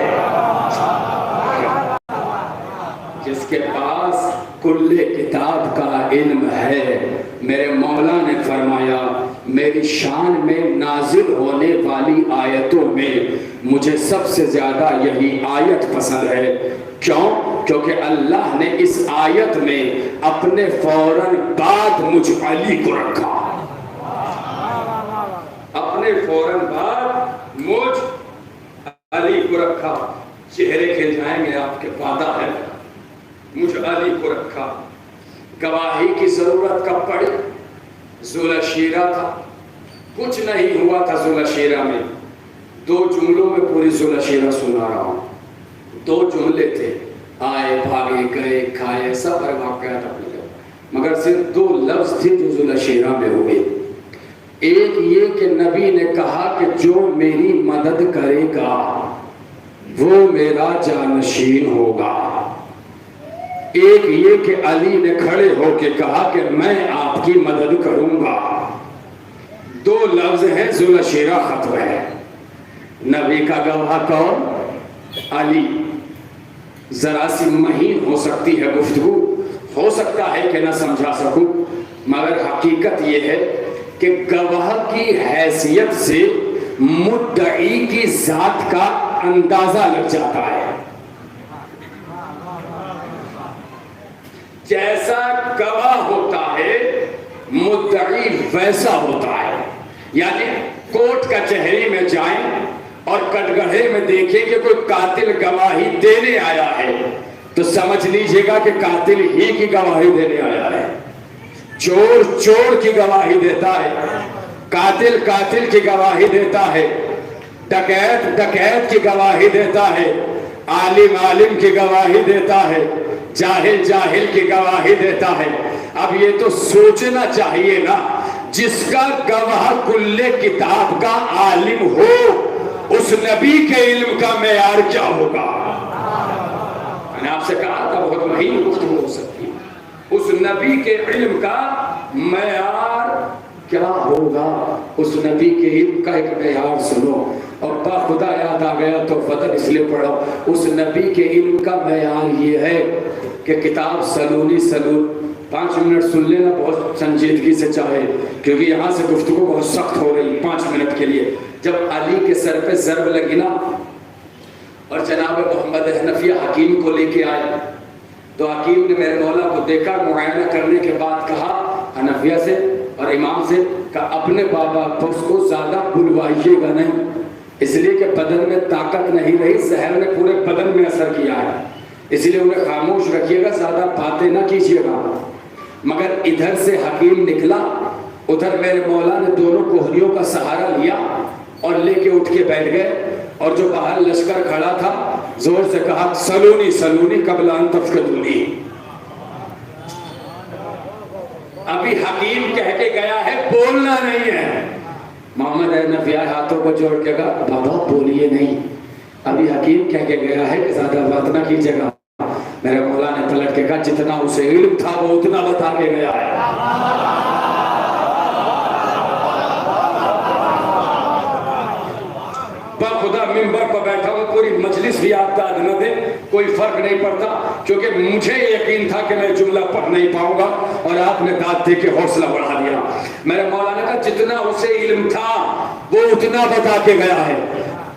جس کے پاس کل کتاب کا علم ہے. میرے مولا نے فرمایا میری شان میں نازل ہونے والی آیتوں میں مجھے سب سے زیادہ یہی آیت پسند ہے. کیوں؟ کیونکہ اللہ نے اس آیت میں اپنے فوراً بعد مجھ علی کو رکھا. اپنے فوراً بعد مجھ علی کو رکھا. چہرے کھل جائیں گے آپ کے، وعدہ ہے. مجھ علی کو رکھا. گواہی کی ضرورت کب پڑی؟ ذوالشیرہ تھا، کچھ نہیں ہوا تھا ذوالشیرہ میں. 2 جملوں میں پوری ذوالشیرہ سنا رہا ہوں. 2 جملے تھے، آئے بھاگے گئے کھائے سب واقعات اپنے جگہ، مگر صرف 2 لفظ تھے جو ذوالشیرہ میں ہوئے. ایک یہ کہ نبی نے کہا کہ جو میری مدد کرے گا وہ میرا جانشین ہوگا. ایک یہ کہ علی نے کھڑے ہو کے کہا کہ میں آپ کی مدد کروں گا. 2 لفظ ہیں، ذوالشیرہ ختم ہے. نبی کا گواہ کون؟ علی. ذرا سی مہین ہو سکتی ہے گفتگو، ہو سکتا ہے کہ نہ سمجھا سکوں، مگر حقیقت یہ ہے کہ گواہ کی حیثیت سے مدعی کی ذات کا اندازہ لگ جاتا ہے. جیسا گواہ ہوتا ہے مدعی ویسا ہوتا ہے. یعنی کوٹ کچہری میں جائیں اور کٹگڑھے میں دیکھیں کہ کوئی قاتل گواہی دینے آیا ہے تو سمجھ لیجئے گا کہ قاتل ہی کی گواہی دینے آیا ہے. چور چور کی گواہی دیتا ہے، قاتل قاتل کی گواہی دیتا ہے، ڈکیت ڈکیت کی گواہی دیتا ہے، عالم عالم کی گواہی دیتا ہے، جاہل جاہل کی گواہی دیتا ہے. اب یہ تو سوچنا چاہیے نا، جس کا گواہ کل کتاب کا عالم ہو اس نبی کے علم کا معیار کیا ہوگا؟ میں نے آپ سے کہا تھا بہت مہین گفتگو ہو سکتی. اس نبی کے علم کا معیار کیا ہوگا؟ اس نبی کے علم کا ایک معیار سنو، اور خدا یاد آ گیا تو فتح اس لیے پڑھو. اس نبی کے علم کا معیار یہ ہے کہ کتاب سلونی سلون. 5 منٹ سن لینا بہت سنجیدگی سے چاہے، کیونکہ یہاں سے گفتگو بہت سخت ہو رہی. 5 منٹ کے لیے جب علی کے سر پہ ضرب لگی نا اور جناب محمد حنفیہ حکیم کو لے کے آئے تو حکیم نے میرے مولا کو دیکھا، معائنہ کرنے کے بعد کہا حنفیہ سے اور امام سے کہ اپنے بابا ابوس کو زیادہ بلوائیے گا نہیں، اس لیے کہ بدن میں طاقت نہیں رہی، زہر نے پورے بدن میں اثر کیا ہے، اس لیے انہیں خاموش رکھیے گا، زیادہ باتیں نہ کیجیے گا. مگر ادھر سے حکیم نکلا، ادھر میرے مولا نے دونوں کوہنیوں کا سہارا لیا اور لے کے اٹھ کے بیٹھ گئے، اور جو باہر لشکر کھڑا تھا زور سے کہا سلونی سلونی قبل ان تفقدونی. ابھی حکیم کہہ کے گیا ہے، بولنا نہیں ہے. محمد حنفیہ ہاتھوں کو جوڑ کے کہا بابا بولیے نہیں. ابھی حکیم کہہ کے گیا ہے کہ زیادہ بات نہ کیجیے گا. میرے مولا نے پلٹ کے کہا جتنا اسے علم تھا وہ اتنا بتا کے گیا ہے. خدا ممبر پر بیٹھا ہوں، پوری مجلس بھی آپ داد نہ دے، کوئی فرق نہیں پڑتا، کیونکہ مجھے یقین تھا کہ میں جملہ پڑھ نہیں پاؤں گا، اور آپ نے داد دے کے حوصلہ بڑھا دیا. میرے مولا نے کہا جتنا اسے علم تھا وہ اتنا بتا کے گیا ہے.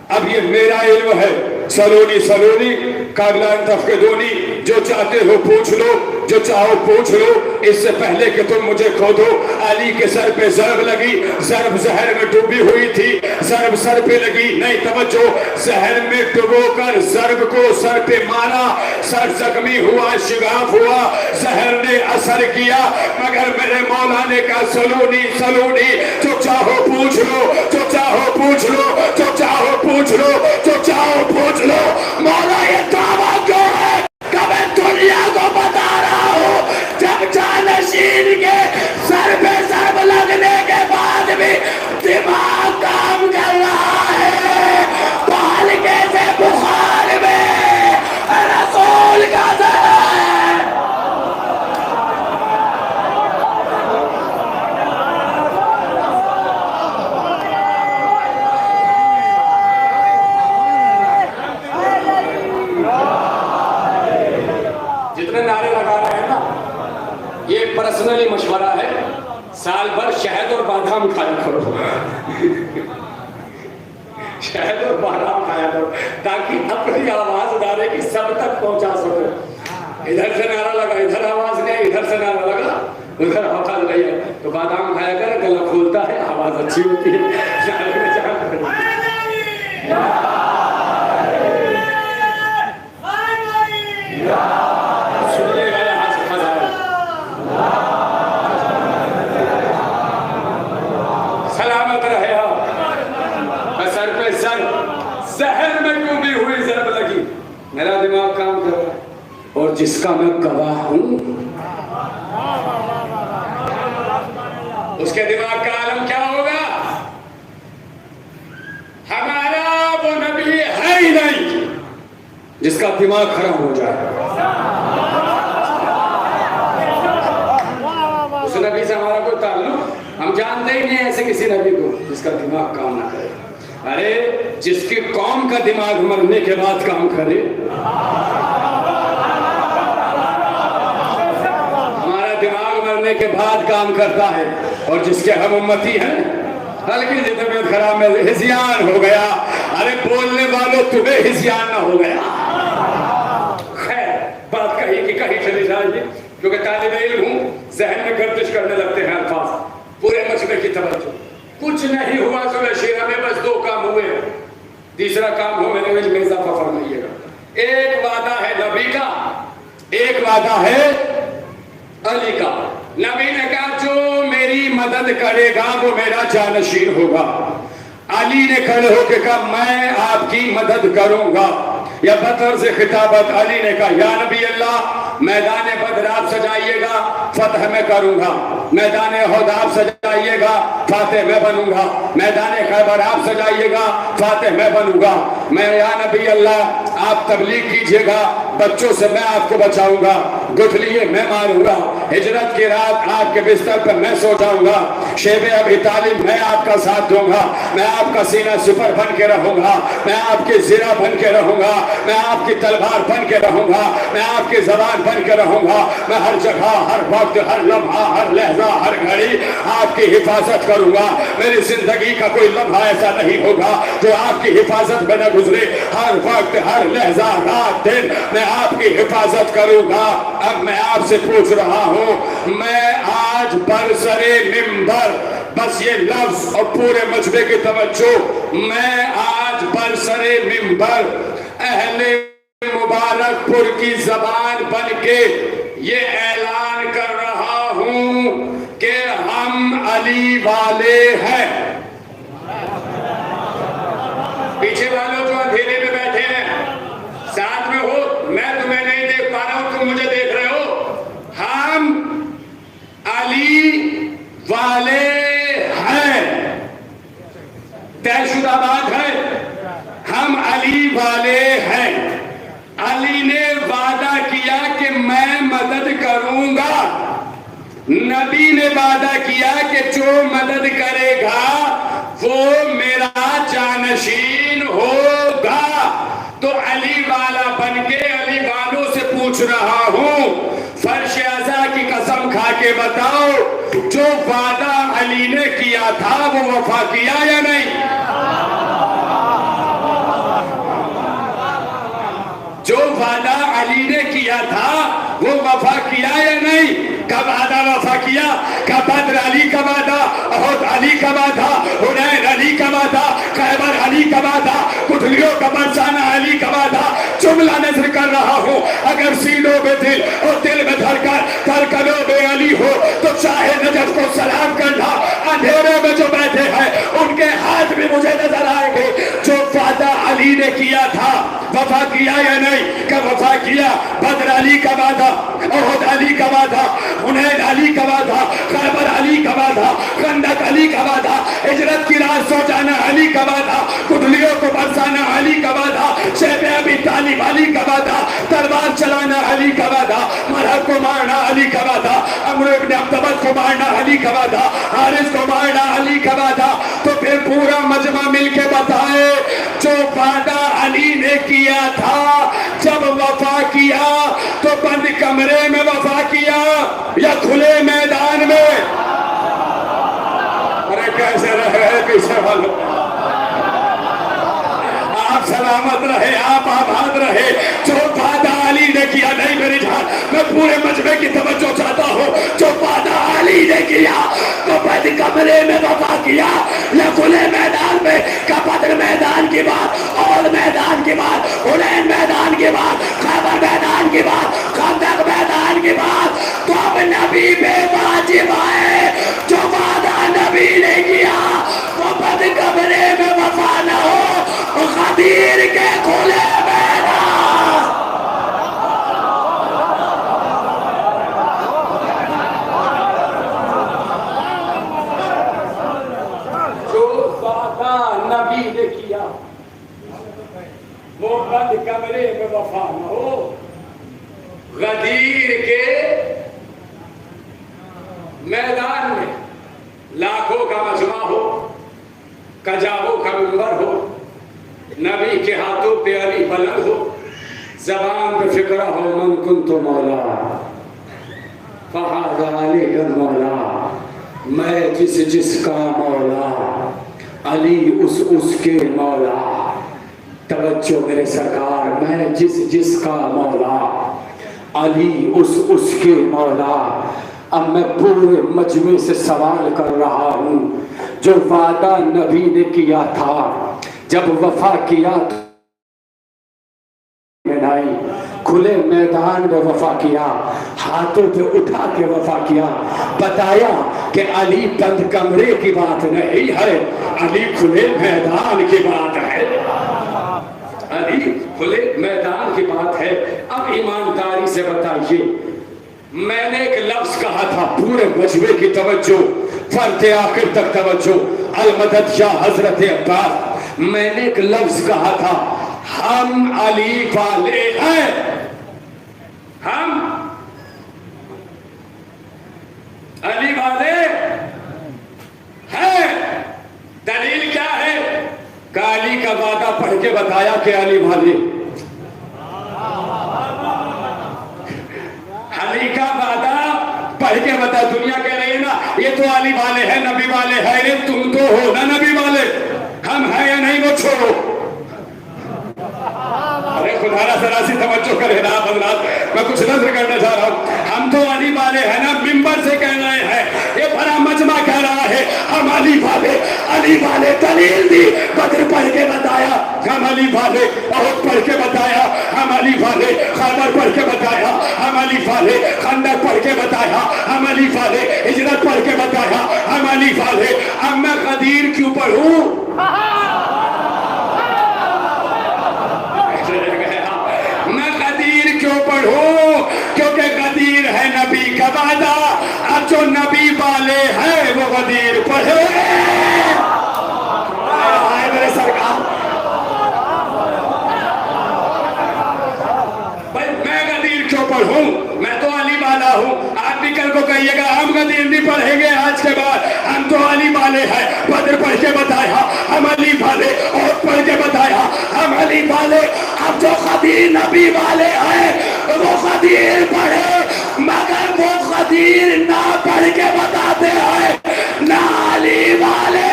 اب یہ میرا علم ہے. سلونی سلونی قابل ان تفقدونی، جو چاہتے ہو پوچھ لو، جو چاہو پوچھ لو، اس سے پہلے کہ تم مجھے کھودو. علی کے سر پہ ضرب لگی، ضرب زہر میں ڈوبی ہوئی تھی، ضرب سر پہ لگی، نہیں توجہ، زہر میں ڈبو کر ضرب کو سر پہ مارا، سر زخمی ہوا، شگاف ہوا، زہر نے اثر کیا. مگر میرے مولا نے کہا سلونی سلونی، جو چاہو پوچھ لو، جو چاہو پوچھ لو، جو چاہو پوچھ لو، جو چاہو پوچھ لو. مولا یہ دعویٰ کیوں ہے کہ میں دنیا کو بتا رہا ہوں جب جانشین کے سر پہ ضرب لگنے کے بعد بھی دماغ کام کر رہا ہے، پالکے سے بخار میں رسول کا ذرا ہے. جتنے نعرے لگا رہے ہیں نا، یہ پرسنلی مشورہ ہے، سال بھر شہد اور بادام کھایا کرو، شہد اور بادام کھایا کرو تاکہ اپنی آواز ادارے کی سب تک پہنچا سکو۔ ادھر سے نعرہ لگا ادھر آواز نہیں، ادھر سے نعرہ لگا ادھر آواز نہیں ہے، تو بادام کھایا کر، گلا کھولتا ہے، آواز اچھی ہوتی ہے۔ سلامت رہے آپ، سر پہ سر، ذہن میں کیوں بھی ہوئی ضرب لگی، میرا دماغ کام کر رہا ہے اور جس کا میں گواہ ہوں اس کے دماغ کا عالم کیا ہوگا؟ ہمارا وہ نبی ہے ہی نہیں جس کا دماغ خراب ہو جائے۔ اس نبی سے ہمارا کوئی تعلق، ہم جانتے ہی نہیں ایسے کسی نبی کو جس کا دماغ کام نہ کرے۔ ارے جس کی قوم کا دماغ مرنے کے بعد کام کرے، ہمارا دماغ مرنے کے بعد کام کرتا ہے، اور جس کے ہم امتی ہیں ہلکی سی طبیعت خراب میں ہذیان ہو گیا، ارے بولنے والوں تمہیں ہذیان نہ ہو گیا؟ خیر بات کہیں کہ کہیں چلی جائے، کیونکہ طالب علم ہوں، ذہن میں گردش کرنے لگتے ہیں الفاظ، پورے مجمع کی توجہ۔ کچھ نہیں ہوا سورہ شیرہ میں، بس 2 کام ہوئے، تیسرا کام ہو میرے علم میں اضافہ فرمائیے گا۔ ایک وعدہ ہے نبی کا، ایک وعدہ ہے علی کا۔ نبی نے کہا جو میری مدد کرے گا وہ میرا جانشین ہوگا۔ علی نے کھڑے ہو کے کہا میں آپ کی مدد کروں گا۔ یا بدر سے خطابت، علی نے کہا یا نبی اللہ میدان بدر آپ سجائیے گا، فتح میں کروں گا، میدان احد آپ سجائیے گا، فاتح میں بنوں گا، میدان خیبر آپ سجائیے گا، فاتح میں بنوں گا۔ میں یا نبی اللہ آپ تبلیغ کیجئے گا، بچوں سے میں آپ کو بچاؤں گا، گٹھلیے میں ماروں گا، ہجرت کی رات آپ کے بستر پر میں سو جاؤں گا، شیب ابی طالب میں آپ کا ساتھ دوں گا، میں آپ کا سینہ سپر بن کے رہوں گا، میں آپ کی زرہ بن کے رہوں گا، میں آپ کی تلوار بن کے رہوں گا، میں آپ کی زبان بن کے رہوں گا، میں ہر جگہ ہر وقت ہر لمحہ ہر لحظہ ہر گھڑی آپ کی حفاظت کروں گا۔ میری زندگی کا کوئی لمحہ ایسا نہیں ہوگا جو آپ کی حفاظت میں نہ گزرے، ہر وقت ہر لحظہ رات دن میں آپ کی حفاظت کروں گا۔ اب میں آپ سے پوچھ رہا ہوں، میں آج برسر منبر، بس یہ لفظ اور پورے مجمع کی توجہ، میں آج برسر منبر اہل مبارک پور کی زبان بن کے یہ اعلان کر رہا ہوں کہ ہم علی والے ہیں۔ پیچھے والوں جو اندھیرے میں بیٹھے ہیں، ساتھ میں ہو، میں تمہیں نہیں دیکھ پا رہا ہوں، تم مجھے دیکھ رہے ہو، ہم علی والے ہیں۔ طے شدہ بات ہے، ہم علی والے ہیں۔ علی نے وعدہ کیا کہ میں مدد کروں گا، نبی نے وعدہ کیا کہ جو مدد کرے گا وہ میرا جانشین ہوگا۔ تو علی والا بن کے علی والوں سے پوچھ رہا ہوں، فرش اعضا کی قسم کھا کے بتاؤ، جو وعدہ علی نے کیا تھا وہ وفا کیا یا نہیں؟ جو وعدہ علی نے کیا تھا وہ وفا کیا یا نہیں؟ کب وعدہ وفا کیا؟ کب بدر علی کا وعدہ، احد علی کا وعدہ، حنین علی کا وعدہ، خیبر علی کا وعدہ، گٹھلیوں کا برسانہ علی کا وعدہ۔ جملہ نظر کر رہا ہوں، اگر سینوں میں دل اور دل میں دھڑکنوں میں علی ہو تو شاہ نجف کو سلام کرنا، اندھیرے میں جو بیٹھے ہیں ان کے ہاتھ بھی مجھے نظر آئیں گے۔ جو وعدہ علی نے کیا تھا وفا کیا یا نہیں؟ کہ وفا کیا۔ بدر علی کا وعدہ، احد علی کا وعدہ، حنین علی کا وعدہ، خیبر علی کا وعدہ، خندق علی کا وعدہ، ہجرت کی رات سو جانا علی کا وعدہ، گٹھلیوں کو برسانا علی کا وعدہ، شیب ابی طالب علی کا وعدہ، تلوار چلانا علی کا وعدہ، مرحب کو مارنا علی کا وعدہ، عمرو ابن عبدالعزیز کو مارنا علی کا وعدہ، حارث کو مارنا علی کا وعدہ۔ تو پھر پورا مجمع مل کے بتائے، جو وعدہ علی نے کیا تھا جب وفا کیا تو بند کمرے میں وفا کیا یا کھلے میدان میں؟ پیچھے والوں، آپ سلامت رہے، آپ آباد رہے. جو وعدہ علی نے کیا، نہیں میری جان، میں پورے مجمع کی توجہ چاہتا ہوں. جو وعدہ علی نے کیا تو بد کمرے میں وفا کیا، یا کھلے میدان میں، کا بدر میدان کی بات، اور میدان کی بات، حنین میدان کی بات، خیبر میدان کی بات، خندق میدان کی بات، تو اب نبی بے واجب آئے. جو وعدہ نبی نے کیا وہ بد کمرے میں وفا نہ ہو، غدیر کے کھلے میدان. جو وعدہ نبی نے کیا وہ بد کمرے میں وفا نہ ہو، غدیر کے میدان میں. لاکھوں کا مجمع ہو، کجاووں کا منبر ہو، نبی کے ہاتھوں پہ علی بلند ہو، زبان پہ فکرہ ہو من کنت مولا فہذا علی مولا. میں جس کا مولا، علی اس کے مولا. توجہ میرے سرکار، میں جس کا مولا، علی اس کے مولا. اب میں پورے مجمع سے سوال کر رہا ہوں، جو وعدہ نبی نے کیا تھا، جب وفا کیا کھلے میدان میں وفا کیا، ہاتھوں پہ اٹھا کے وفا کیا، بتایا کہ علی بند کمرے کی بات نہیں ہے، علی کھلے میدان کی بات ہے، علی کھلے میدان کی بات ہے. اب ایمانداری سے بتائیے، میں نے ایک لفظ کہا تھا، پورے مجمع کی توجہ، فرد آخر تک توجہ، المدد یا حضرت عباس. میں نے ایک لفظ کہا تھا، ہم علی والے ہیں. ہم علی والے ہیں. دلیل کیا ہے؟ کہ علی کا وعدہ پڑھ کے بتایا کہ علی والے، علی کا وعدہ پڑھ کے بتا. دنیا کہہ رہی ہے نا یہ تو علی والے ہیں، نبی والے ہیں. یہ تم تو ہو نا نبی والے، ہم ہیں یا نہیں وہ چھوڑو. ارے خدا را ذرا سی توجہ کرے نا حضرات، میں کچھ نظر کرنا چاہ رہا ہوں. ہم تو علی والے ہیں نا، ممبر سے کہہ رہے ہیں، یہ بڑا مجمع کہہ رہا ہے ہم علی والے. علی والے دلیل دی، بدر پڑھ کے بتایا ہم علی والے، احد پڑھ کے بتایا ہم علی والے، خیبر پڑھ کے بتایا ہم علی والے، خندق پڑھ کے بتایا ہم علی والے، ہجرت پڑھ کے بتایا ہم علی والے. اب میں غدیر کیوں پڑھوں؟ میں غدیر کیوں پڑھوں؟ کیونکہ غدیر ہے نبی کا وعدہ. اب جو نبی والے ہیں وہ غدیر پڑھے. آئے میرے سرکار، بھائی میں غدیر کیوں پڑھوں؟ میں تو علی والا ہوں. آپ بھی کل کو کہیے گا ہم غدیر نہیں پڑھیں گے آج کے بعد، ہم تو علی والے ہیں. بدر پڑھ کے بتایا ہم علی والے، اور پڑھ کے بتایا ہم علی والے. اب جو غدیر نبی والے ہیں وہ غدیر پڑھے، مگر وہ غدیر نہ پڑھ کے بتاتے ہیں نہ علی والے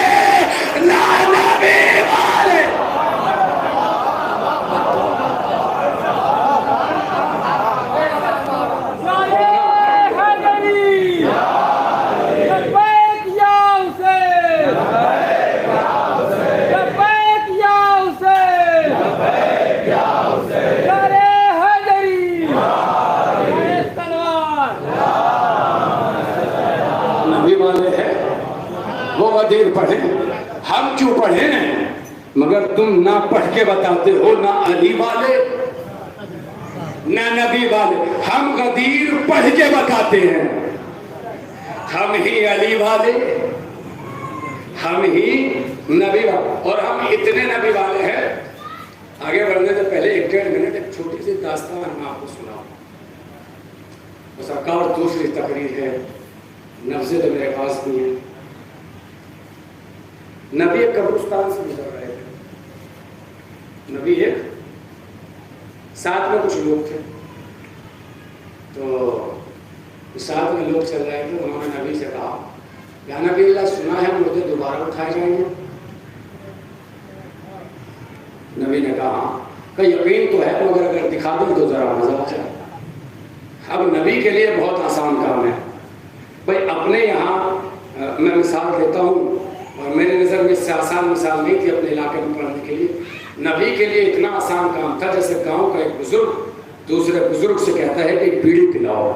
نہ نبی والے. غدیر پڑھیں، ہم کیوں پڑھیں؟ مگر تم نہ پڑھ کے بتاتے ہو نہ علی والے نہ نبی والے. ہم غدیر پڑھ کے بتاتے ہیں، ہم ہی علی والے، ہم ہی نبی والے. اور ہم اتنے نبی والے ہیں. آگے بڑھنے سے پہلے 1.5 منٹ ایک چھوٹی سی داستان میں آپ کو سناؤں. سرکار دوسری تقریر ہے، نفذے تو میرے پاس نہیں ہے. نبی ایک قبرستان سے گزر رہے تھے. نبی ایک ساتھ میں کچھ لوگ تھے، تو ساتھ میں لوگ چل رہے تھے. انہوں نے نبی سے کہا یا نبی اللہ، سنا ہے مردے دوبارہ اٹھائے جائیں گے. کہا ہاں کہ یقین تو ہے مگر اگر دکھا دوں تو ذرا مزہ آ جائے. اب نبی کے لیے بہت آسان کام ہے بھائی. اپنے یہاں میں مثال دیتا ہوں اور میرے نظر میں اس سے آسان مثال نہیں تھی اپنے علاقے میں پڑھنے کے لیے. نبی کے لیے اتنا آسان کام تھا جیسے گاؤں کا ایک بزرگ دوسرے بزرگ سے کہتا ہے کہ بیڑی پلاؤ.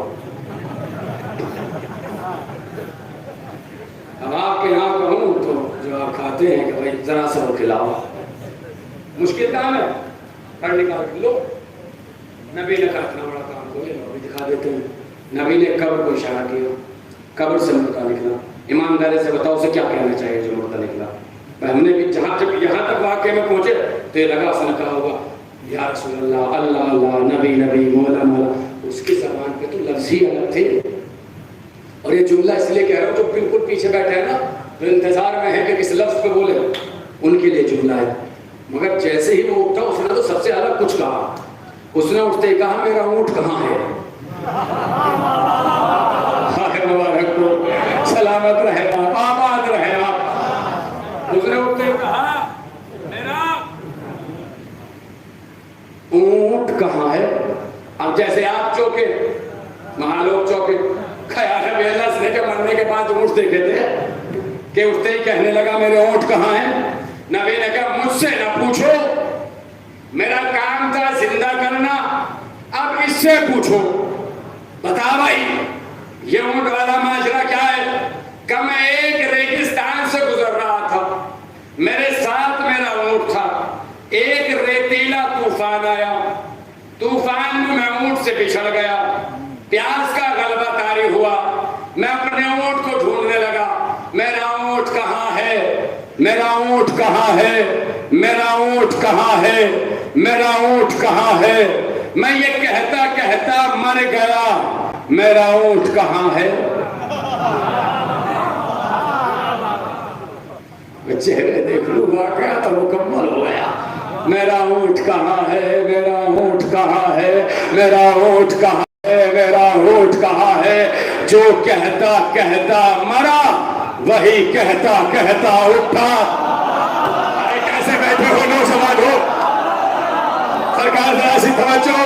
اب آپ کے یہاں کہوں تو جو آپ کھاتے ہیں کہ بھائی ذرا سا وہ کھلاؤ. مشکل کام ہے پڑھ نکال کے لو. نبی نے کہا اتنا بڑا کام کو ابھی دکھا دیتے ہیں. نبی نے قبر کو اشارہ کیا, قبر سے مردہ نکلا. ایمانداری سے بتاؤ اسے کیا کہنا چاہیے جو مردہ نکلا. ہم نے بھی جہاں جب یہاں تک واقعے میں پہنچے تو یہ لگا اس نے کہا ہوگا یا رسول اللہ اللہ اللہ نبی نبی مولا مولا. اس کی زبان پہ تو لفظ ہی الگ تھے. اور یہ جملہ اس لیے کہہ رہا ہوں جو بالکل پیچھے بیٹھے ہیں نا تو انتظار میں ہے کہ کس لفظ پہ بولے, ان کے لیے جملہ ہے. مگر جیسے ہی وہ اٹھا اس نے تو سب سے الگ کچھ کہا. اس نے اٹھتے ہی کہا میرا اونٹ کہاں ہے. مبارک کو سلامت رہے آپ, آباد رہے آپ. اس نے اٹھتے ہی کہا میرا اونٹ کہاں ہے. اب جیسے آپ چوکے وہاں لوگ چوکے, خیال ہے بے اللہ سے کہ مرنے کے بعد اونٹ دیکھے تھے کہ اٹھتے ہی کہنے لگا میرے اونٹ کہاں ہے. نبی نے کہا مجھ سے نہ پوچھو, میرا کام تھا زندہ کرنا, اب اس سے پوچھو. بتا بھائی یہ اونٹ والا ماجرا کیا ہے. کہ میں ایک ریگستان سے گزر رہا تھا, میرے ساتھ میرا اونٹ تھا. ایک ریتیلا طوفان آیا, طوفان میں اونٹ سے بچھڑ گیا. پیاس کا غلبہ طاری ہوا, میں اپنے اونٹ کو ڈھونڈنے لگا. میرا اونٹ کہاں ہے, میرا اونٹ کہاں ہے, میرا اونٹ کہاں ہے, میرا اونٹ کہاں ہے. میں یہ کہتا کہتا مر گیا, میرا اونٹ کہاں ہے. چہرے دیکھ لوں واقعہ تو مکمل ہو گیا. میرا اونٹ کہاں ہے, میرا اونٹ کہاں ہے, میرا اونٹ کہاں ہے, میرا اونٹ کہاں ہے. جو کہتا کہتا مرا وہی کہتا کہتا اٹھا. کیسے بیٹھے ہو نوجوان ہو, سرکار ذرا سی توجہ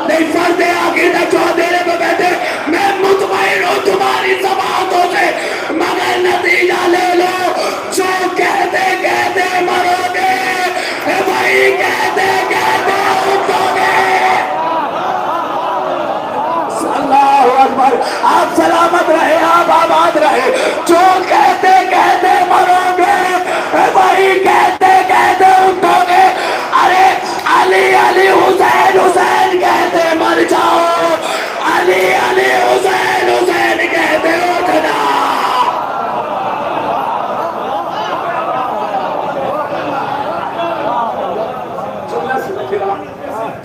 نہیں. فرد آخر تک جو دینے میں بیٹھے میں مطمئن ہوں تمہاری سماعتوں سے, مگر نتیجہ لے لو. جو کہتے کہتے مرو گے وہی کہتے کہتے اٹھو گے. اللہ اکبر. آپ سلامت رہے, آپ آباد رہے. جو کہتے کہتے مرو گے وہی کہتے کہتے اٹھو گے. ارے علی علی حسین حسین کہتے مر جاؤ, علی علی حسین حسین کہتے اٹھنا.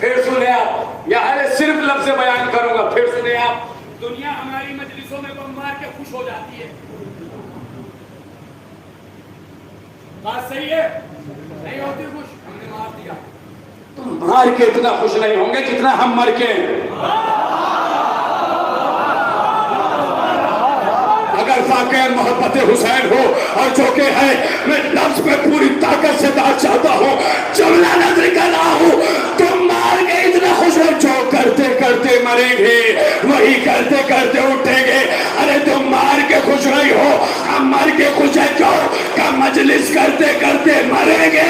پھر سنیں آپ, یہاں صرف لفظ بیان کروں گا, پھر سنیں آپ. دنیا ہماری مجلسوں میں بم مار کے خوش ہو جاتی ہے. بات صحیح ہے, نہیں ہوتی خوش, ہم نے مار دیا. تم مار کے اتنا خوش نہیں ہوں گے جتنا ہم مر کے. اگر واقعی محبت حسین ہو اور جو کہ ہے, میں لفظ پہ پوری طاقت سے بات چاہتا ہوں, جملہ نظر کر رہا ہوں. تم مار کے اتنا خوش ہو, جو کرتے کرتے مریں گے وہی کرتے کرتے اٹھیں گے. ارے تم مار کے خوش نہیں ہو, ہم مر کے خوش ہے. کیوں کہ مجلس کرتے کرتے مریں گے,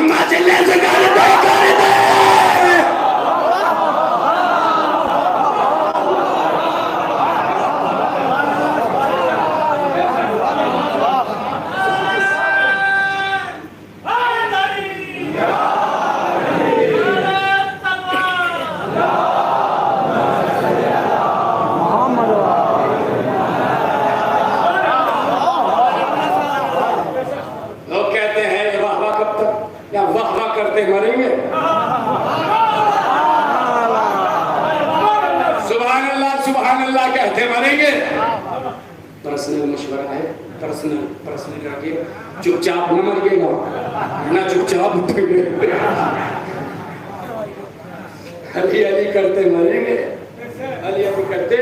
مجلس کرتے کرتے. پرسنل مشورہ ہے, پرسنل رکھیے. چپ چاپ نہ مریے گا, نہ چپ چاپ اٹھیں گے. علی علی کرتے مریں گے, علی علی کرتے,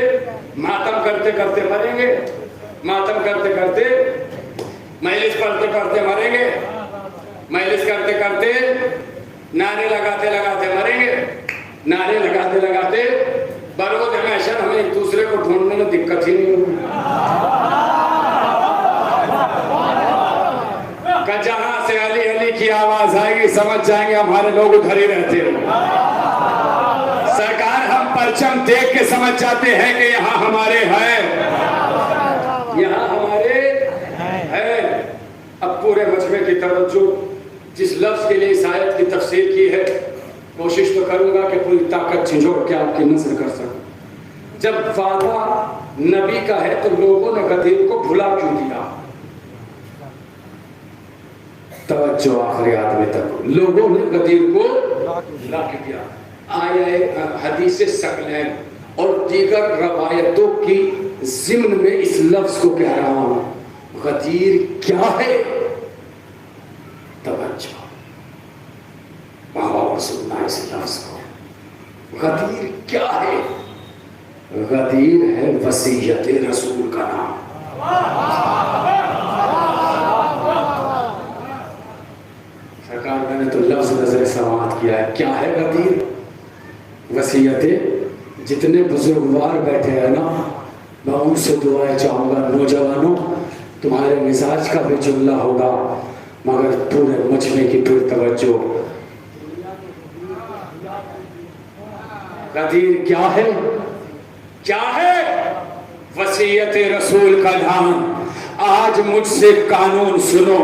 ماتم کرتے کرتے مریں گے, ماتم کرتے کرتے, مجلس پڑھتے پڑھتے مریں گے, مجلس کرتے کرتے نعرے لگاتے لگاتے مریں گے، نعرے لگاتے لگاتے بروز محشر ہمیں ایک دوسرے کو ڈھونڈنے میں دقت ہی نہیں ہوگی کہ جہاں سے علی علی کی آواز آئے گی سمجھ جائیں گے ہمارے لوگ ادھر ہی رہتے ہیں۔ سرکار ہم پرچم دیکھ کے سمجھ جاتے ہیں کہ یہاں ہمارے ہیں، یہاں ہمارے ہیں۔ اب پورے مجمع کی توجہ جس لفظ کے لیے اس آیت کی تفسیر کی ہے کوشش تو کروں گا کہ پوری طاقت جھنجھوڑ کے آپ کی نظر کر سکوں۔ جب وعدہ نبی کا ہے تو لوگوں نے غدیر کو بھلا کیوں دیا؟ توجہ آخری آدمی تک، لوگوں نے غدیر کو بھلا کیوں دیا؟ آیا حدیث ثقلین اور دیگر روایتوں کی ضمن میں اس لفظ کو کہہ رہا ہوں، غدیر کیا ہے؟ توجہ بہاؤ سننا اس لفظ کو، غدیر کیا ہے؟ غدیر ہے وصیت رسول کا نام۔ سرکار میں نے تو لفظ نظر سماعت کیا ہے، کیا ہے غدیر؟ وصیت۔ جتنے بزرگوار بیٹھے ہیں نا میں ان سے دعائیں چاہوں گا، نوجوانوں تمہارے مزاج کا بھی جملہ ہوگا مگر پورے مجمع کی پھر توجہ۔ غدیر کیا ہے؟ کیا ہے؟ وصیت رسول کا نام۔ آج مجھ سے قانون سنو،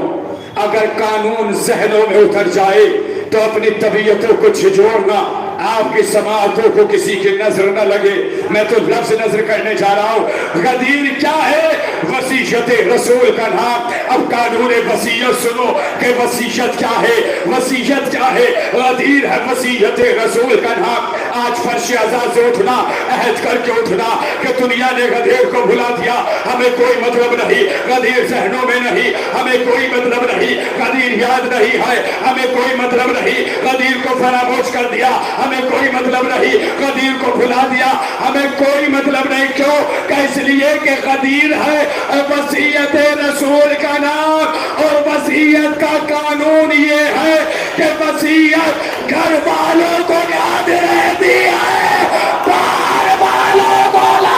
اگر قانون ذہنوں میں اتر جائے تو اپنی طبیعتوں کو جھجوڑنا، آپ کی سماعتوں کو کسی کی نظر نہ لگے۔ میں تو لفظ نظر کرنے جا رہا ہوں، غدیر کیا ہے؟ وصیت رسول کا نام۔ اب قانون وصیت سنو کہ وصیت کیا ہے، وصیت کیا ہے؟ غدیر ہے وصیت رسول کا نام۔ آج فرش عزا سے اٹھنا، عہد کر کے اٹھنا کہ دنیا نے غدیر کو بھلا دیا، ہمیں کوئی مطلب نہیں، غدیر ذہنوں میں نہیں، ہمیں کوئی مطلب نہیں، غدیر یاد نہیں ہے، ہمیں کوئی مطلب نہیں، غدیر کو فراموش کر دیا، ہمیں کوئی مطلب نہیں، غدیر کو بھلا دیا، ہمیں کوئی مطلب نہیں۔ کیوں؟ کہ اس لیے کہ غدیر ہے وصیت رسول کا نام، اور وصیت کا قانون یہ ہے کہ وصیت گھر والوں کو یاد رہتی ہے، باہر والوں کو لا۔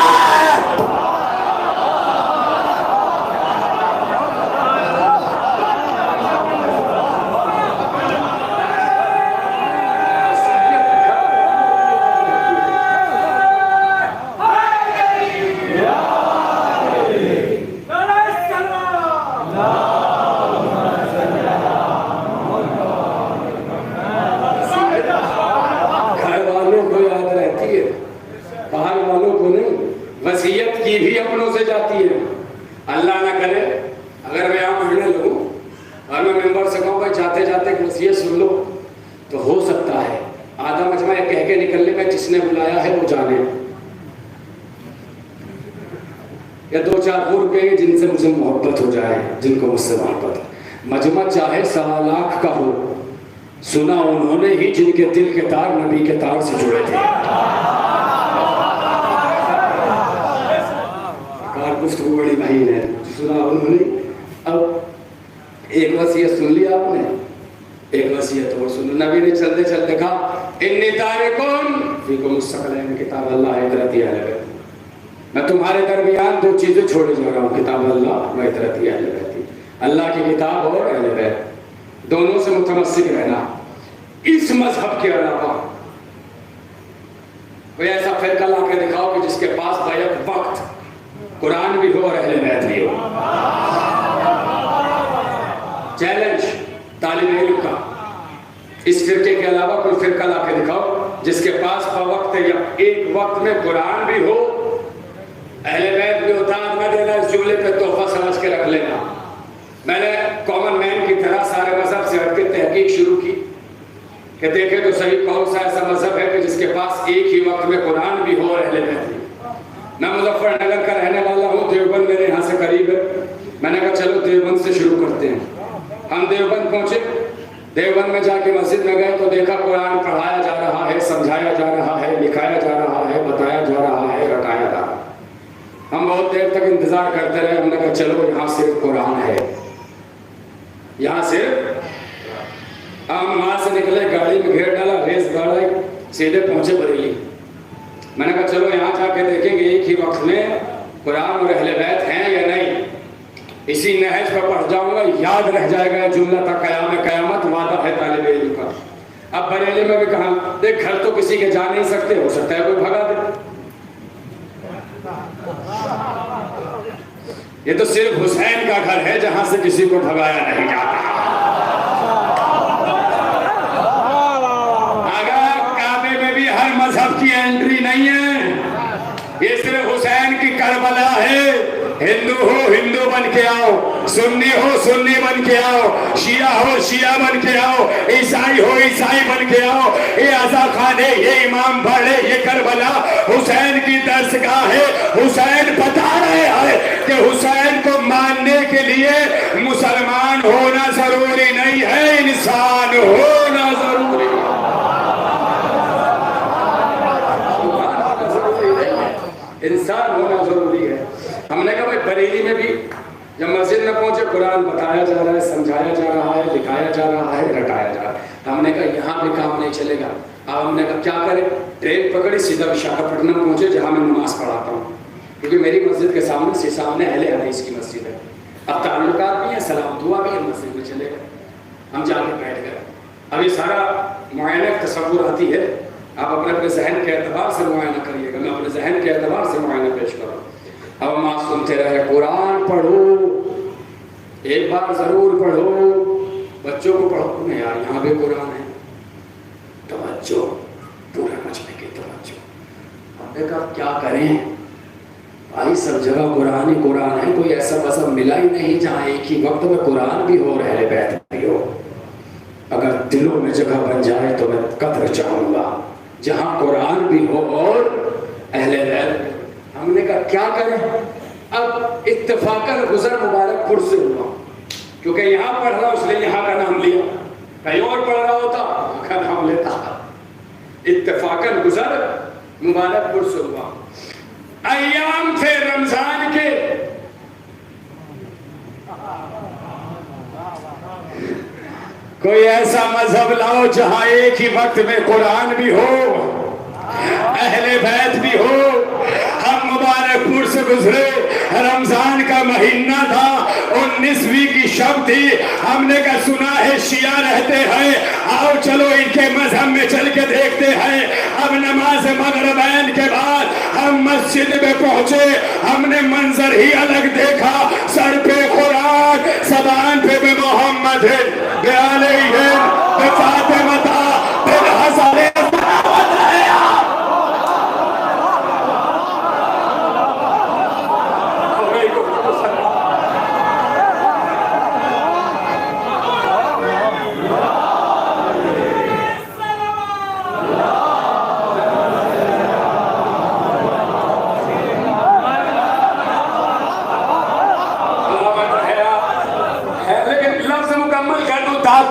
وصیت کی بھی اپنوں سے جاتی ہے۔ اللہ نہ کرے اگر میں یہاں پڑھنے لگوں اور میں ممبر سے کہوں بھائی جاتے جاتے ایک وصیت سن لو، تو ہو سکتا ہے آدھا مجمع کہہ کے نکلنے میں جس نے بلایا ہے وہ جانے، یا دو چار وہ رکیں گے جن سے مجھے محبت ہو جائے، جن کو مجھ سے محبت ہے۔ مجمع چاہے 1.25 لاکھ کا ہو، سنا انہوں نے ہی جن کے دل کے تار نبی کے تار سے جڑے تھے۔ گفتگو بڑی بھائی ہے، سنا انہوں نے۔ اب ایک وصیت سن لی آپ نے، ایک وصیت اور سن۔ نبی نے چلتے چلتے کہا انی تارکون فیکم الثقلین، کتاب اللہ عطرت اہل بیت۔ میں تمہارے درمیان 2 چیزیں چھوڑے جا رہا ہوں، کتاب اللہ و عطرت اہل بیت۔ اللہ کی کتاب اور اہل بیت دونوں سے متمسک رہنا۔ اس مذہب کے علاوہ کوئی ایسا فرقہ لا کے دکھاؤ کہ جس کے پاس بیک وقت قرآن بھی ہو اور اہل بیت بھی ہو۔ چیلنج طالب علم کا، اس فرقے کے علاوہ کوئی فرقہ لا کے دکھاؤ جس کے پاس بوقت یا ایک وقت میں قرآن بھی ہو اہل بیت بھی ہوتا۔ میں دینا اس جملے پہ تحفہ سمجھ کے رکھ لینا۔ میں نے کامن مین کی طرح سارے مذہب سے ہٹ کے تحقیق شروع کی کہ دیکھیں تو صحیح کون سا ایسا مذہب ہے کہ جس کے پاس ایک ہی وقت میں قرآن بھی ہو اور اہل بیت بھی۔ میں مظفر نگر کا رہنے والا ہوں، دیوبند میرے یہاں سے قریب ہے۔ میں نے کہا چلو دیوبند سے شروع کرتے ہیں۔ ہم دیوبند پہنچے، دیوبند میں جا کے مسجد میں گئے تو دیکھا قرآن پڑھایا جا رہا ہے، سمجھایا جا رہا ہے، لکھایا جا رہا ہے، بتایا جا رہا ہے، رٹایا جا رہا ہے۔ ہم بہت دیر تک انتظار کرتے رہے۔ ہم نے کہا چلو یہاں صرف قرآن ہے، یہاں صرف ہم وہاں سے نکلے, گاڑی میں گھیر ڈالا, ریس گاڑی, سیدھے پہنچے بریلی. میں نے کہا چلو یہاں جا کے دیکھیں گے ایک ہی وقت میں قرآن اور اہل بیت ہیں یا نہیں. اسی نہج پر پڑھ جاؤں گا, یاد رہ جائے گا جملہ تا قیام قیامت, وعدہ ہے طالب علم کا. اب بریلی میں بھی کہا دیکھ گھر تو کسی کے جا نہیں سکتے, ہو سکتا ہے کوئی بھگا دے. یہ تو صرف حسین کا گھر ہے جہاں سے کسی کو بھگایا نہیں جاتا. اگر کعبے میں بھی ہر مذہب کی انٹری نہیں ہے, یہ صرف حسین کی کربلا ہے. ہندو ہو ہندو بن کے آؤ, سنی ہو سنی بن کے آؤ, شیعہ ہو شیعہ بن کے آؤ, عیسائی ہو عیسائی بن کے آؤ. یہ عزا خان ہے, یہ امام بڑے, یہ کربلا حسین کی درسگاہ ہے. حسین بتا رہے ہیں کہ حسین کو ماننے کے لیے مسلمان ہونا ضروری نہیں ہے, انسان ہونا ضروری ہے. انسان ہونا ضروری ہے. ہم نے کہا بھائی بریلی میں بھی جب مسجد میں پہنچے قرآن بتایا جا رہا ہے, سمجھایا جا رہا ہے, لکھایا جا رہا ہے, رٹایا جا رہا ہے. ہم نے کہا یہاں بھی کام نہیں چلے گا. اب ہم نے کہا کیا کریں, ٹرین پکڑی, سیدھا وشاکھاپٹنم پہنچے جہاں میں نماز پڑھاتا ہوں, کیونکہ میری مسجد کے سامنے اہل حدیث کی مسجد ہے. اب تعلقات بھی ہیں, سلام دعا بھی ہے, مسجد میں چلے گئے. ہم جا کے بیٹھ گئے. اب یہ سارا معائنہ تصوراتی ہے, آپ اپنے ذہن کے اعتبار سے معائنہ کریے گا, میں اپنے ذہن کے اعتبار سے معائنہ پیش کروں. اب ہم آپ سنتے رہے قرآن پڑھو, ایک بار ضرور پڑھو, بچوں کو پڑھو. نہیں یار یہاں بھی قرآن ہے, توجہ, پورے مجمع کی توجہ. ہم نے کہا کیا کریں بھائی, سب جگہ قرآن ہی قرآن ہے, کوئی ایسا مذہب ملا ہی نہیں جہاں ایک ہی وقت میں قرآن بھی ہو اور اہل بیت بھی ہو. اگر دلوں میں جگہ بن جائے تو میں قدر چاہوں گا جہاں قرآن بھی ہو اور اہل بیت. ہم نے کہا کیا کریں. اب اتفاقاً گزر مبارک پور سے ہوا, کیونکہ یہاں پڑھ رہا اس لیے یہاں کا نام لیا, کہیں اور پڑھ رہا ہوتا وہاں کا نام لیتا. اتفاقاً گزر مبارک پور سے ہوا. ایام تھے رمضان کے, کوئی ایسا مذہب لاؤ جہاں ایک ہی وقت میں قرآن بھی ہو, اہل بیت بھی ہو. ہم مبارک پور سے گزرے, رمضان کا مہینہ تھا, 19ویں کی شب تھی. ہم نے کہا سنا ہے شیعہ رہتے ہیں, آؤ چلو ان کے مذہب میں چل کے دیکھتے ہیں. اب نماز مغربین کے بعد ہم مسجد میں پہنچے, ہم نے منظر ہی الگ دیکھا. سر پہ قرآن, زبان پہ بے محمد ہے, بے علیہ ہے, بے فاطمہ تھا, بے حسن ہے.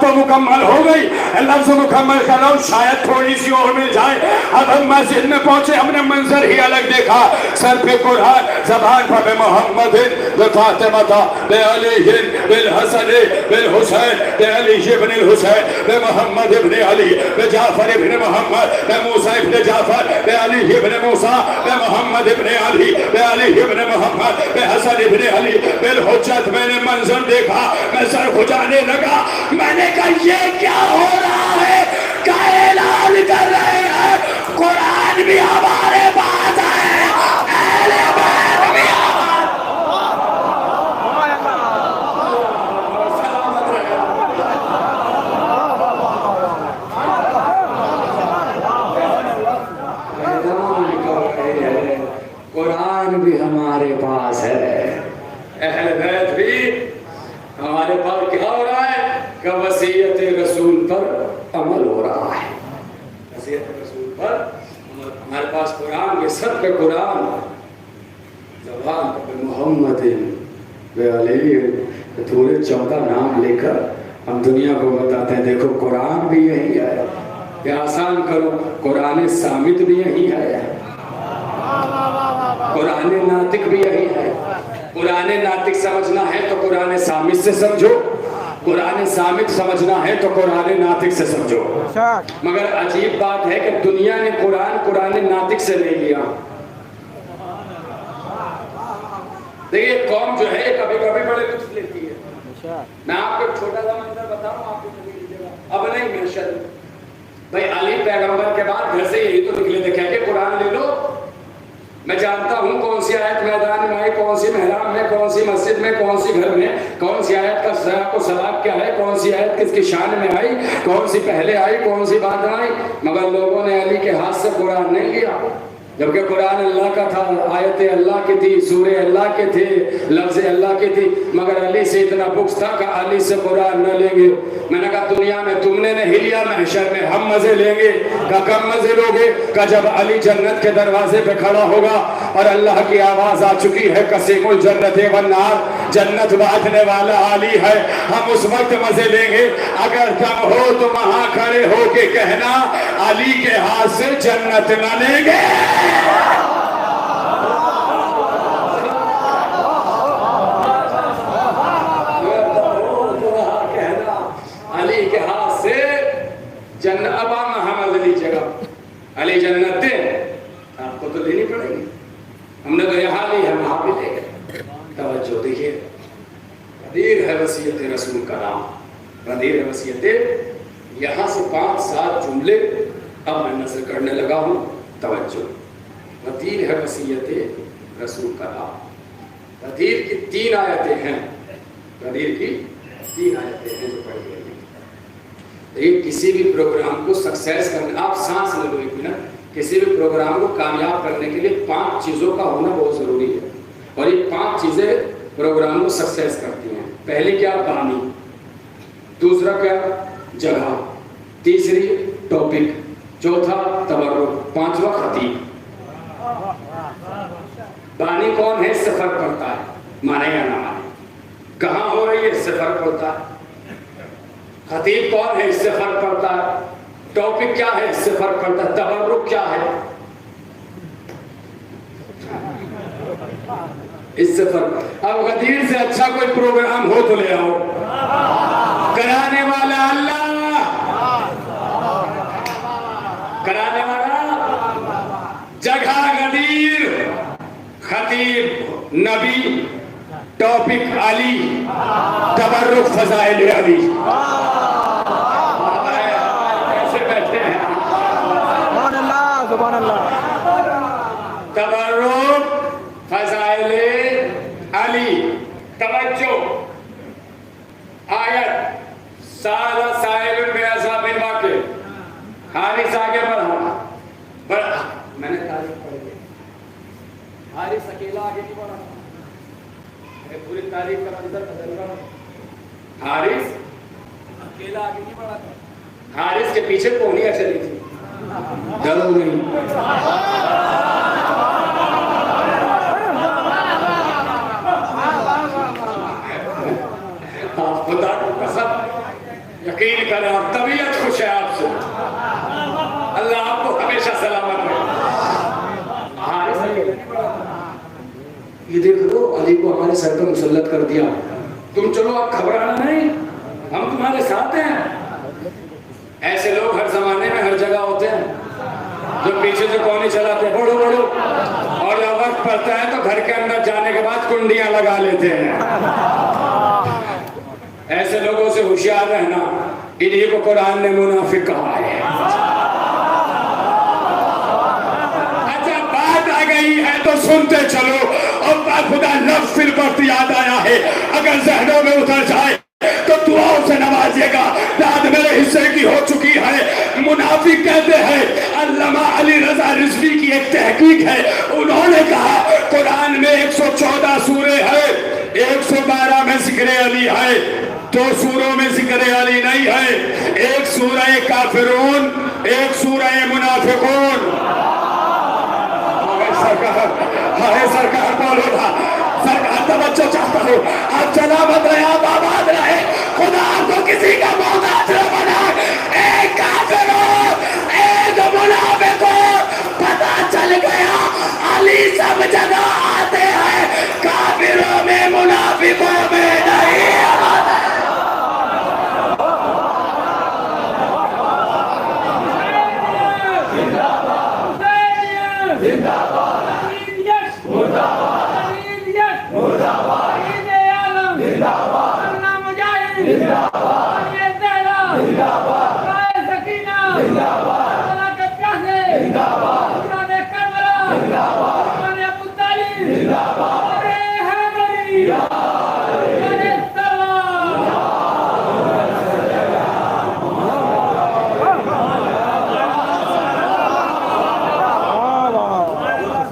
تو مکمل ہو گئی, لفظ مکمل کر رہا ہوں, شاید تھوڑی سی اور مل جائے. اب ہم مسجد میں پہنچے, ہم نے منظر ہی الگ دیکھا. سر پہ قرآن, زبان پر بے محمد بے فاطمہ بے علی بالحسن بالحسین بے علی ابن الحسین بے محمد ابن علی بے جعفر ابن محمد بے موسیٰ ابن جعفر بے علی ابن موسیٰ بے محمد ابن علی بے علی ابن محمد بے حسن ابن علی بالحجت. میں نے منظر دیکھا, میں سر کھجانے لگا. میں نے کہا یہ کیا ہو رہا ہے, کیا اعلان کر رہے ہیں, قرآن بھی ہمارے پاس ہے, اہل بیت بھی قرآن بھی ہمارے پاس ہے, اہل بیت بھی ہمارے پاس. کیا ہو رہا ہے کہ وصیت رسول پر عمل ہو رہا ہے, وصیت رسول پر ہمارے پاس قرآن کے سر پہ قرآن, زبان پہ محمد بے علی. پورے 14 نام لے کر ہم دنیا کو بتاتے ہیں دیکھو قرآن بھی یہی ہے. یا آسان کرو, قرآن صامت بھی یہی ہے, قرآن ناطق بھی یہی ہے. قرآن ناطق سمجھنا ہے تو قرآن صامت سے سمجھو, قرآن صامت سمجھنا ہے تو قرآن ناطق سے سمجھو. مگر عجیب بات ہے کہ دنیا نے قرآن ناطق سے لے لیا. دیکھیے قوم جو ہے کبھی کبھی بڑے لطف لیتی ہے. میں آپ کو ایک چھوٹا سا منظر بتاؤں, آپ کو نہیں لیجیے گا اب نہیں محشر بھائی علی پیغمبر کے بعد گھر سے یہی تو نکلے تھے کہہ کے قرآن لے لو. میں جانتا ہوں کون سی آیت میدان میں آئی, کون سی محراب میں, کون سی مسجد میں, کون سی گھر میں, کون سی آیت کا سیاق و سباق کیا ہے, کون سی آیت کس کی شان میں آئی, کون سی پہلے آئی, کون سی بعد آئی. مگر لوگوں نے علی کے ہاتھ سے قرآن نہیں لیا, جبکہ قرآن اللہ کا تھا, آیت اللہ کی تھی, سورے اللہ کے تھے, لفظ اللہ کی تھی. مگر علی سے اتنا بغض تھا کہ علی سے قرآن نہ لیں گے. میں نے کہا دنیا میں تم نے نہیں لیا, محشر میں ہم مزے لیں گے. کہ کم مزے لوگے؟ کہ جب علی جنت کے دروازے پہ کھڑا ہوگا اور اللہ کی آواز آ چکی ہے قسیم الجنت والنار, جنت بانٹنے والا علی ہے, ہم اس وقت مزے لیں گے. اگر دم ہو تو وہاں کھڑے ہو کے کہنا علی کے ہاتھ سے جنت نہ لیں گے. علی کے ہاتھ سے جنت, اب ہم لیجیے گا علی جنت دے, آپ کو تو لینی پڑے گی. ہم نے تو یہاں لی, ہم وہاں بھی لے گئے. توجہ دیکھیے, غدیر ہے وصیت رسول کا نام, غدیر ہے وصیت. یہاں سے 5-7 جملے اب میں نظر کرنے لگا ہوں. توجہ, غدیر ہے وصیت رسول کا نام. غدیر کی 3 آیتیں ہیں, غدیر کی 3 آیتیں ہیں جو پڑھی گئی. کسی بھی پروگرام کو سکسیس کرنے, آپ سانس لے لو ایک منٹ, کسی بھی پروگرام کو کامیاب کرنے کے لیے 5 چیزوں کا ہونا بہت ضروری ہے. اور یہ 5 چیزیں پروگرام کو سکسیس کرتی ہیں. پہلی کیا؟ بانی. دوسرا کیا؟ جگہ. تیسری ٹاپک. چوتھا تبرک. 5واں خطیب. بانی کون ہے؟ اس سے فرق پڑتا ہے, مانے یا نہ مانے. کہاں ہو رہی ہے اس سے فرق پڑتا ہے. خطیب کون ہے اس سے فرق پڑتا ہے. ٹاپک کیا ہے اس سے فرق پڑتا ہے. تبرک کیا ہے اس سے فرق. اب غدیر سے اچھا کوئی پروگرام ہو تو لے آؤ. کرانے والا اللہ, کرانے والا. جگہ غدیر, خطیب نبی, ٹاپک علی, تبرک فضائل علی. سبحان اللہ. تبرک فضائل علی. توجہ, آیت سال سائل بعذاب واقع. حارث آگے بڑھا, میں نے تاریخ پڑھی. حارث اکیلا آگے نہیں بڑھا, پوری تاریخ کا منظر بدل رہا. حارث اکیلا آگے نہیں بڑھا تھا, حارث کے پیچھے پونیاں چلی تھی. ڈرو نہیں. آپ خدا کو قسم یقین کریں, آپ طبیعت خوش ہے آپ سے, اللہ آپ کو ہمیشہ سلامت رکھے. حارث اکیلا نہیں بڑھا تھا. یہ دیکھ لو علی کو ہمارے سر پہ مسلط کر دیا. تم چلو, آپ گھبرانا نہیں, ہم تمہارے ساتھ ہیں. ایسے لوگ ہر زمانے میں ہر جگہ ہوتے ہیں جو پیچھے سے کونے چلاتے ہیں, بڑھو بڑھو, اور جب وقت پڑتا ہے تو گھر کے اندر جانے کے بعد کنڈیاں لگا لیتے ہیں. ایسے لوگوں سے ہوشیار رہنا, انہی کو قرآن نے منافق کہا ہے. اچھا بات آ گئی ہے تو سنتے چلو. اور خدا لفظ پھر وقت یاد آیا ہے, اگر ذہنوں میں اتر جائے تو دعاؤں سے نوازیے گا. داد میرے حصے کی ہو چکی ہے. منافق کہتے ہیں, علامہ علی رضا رضوی کی ایک تحقیق ہے, انہوں نے کہا قرآن میں 114 سورے ہیں, 112 میں ذکر علی ہے, 2 سوروں میں ذکر علی نہیں ہے. ایک سورہ کافرون, ایک سورہ منافقون. سرکار بولو نا, سرکار توجہ چاہتا ہوں, آپ سلامت رہے, آپ آباد رہے, خدا آپ کو کسی کا محتاج نہ بنائے. ایک کافر ہو, ایک منافق ہو, پتہ چل گیا علی سب جگہ آتے ہیں, کافروں میں منافقوں میں نہیں آتے.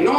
9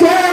2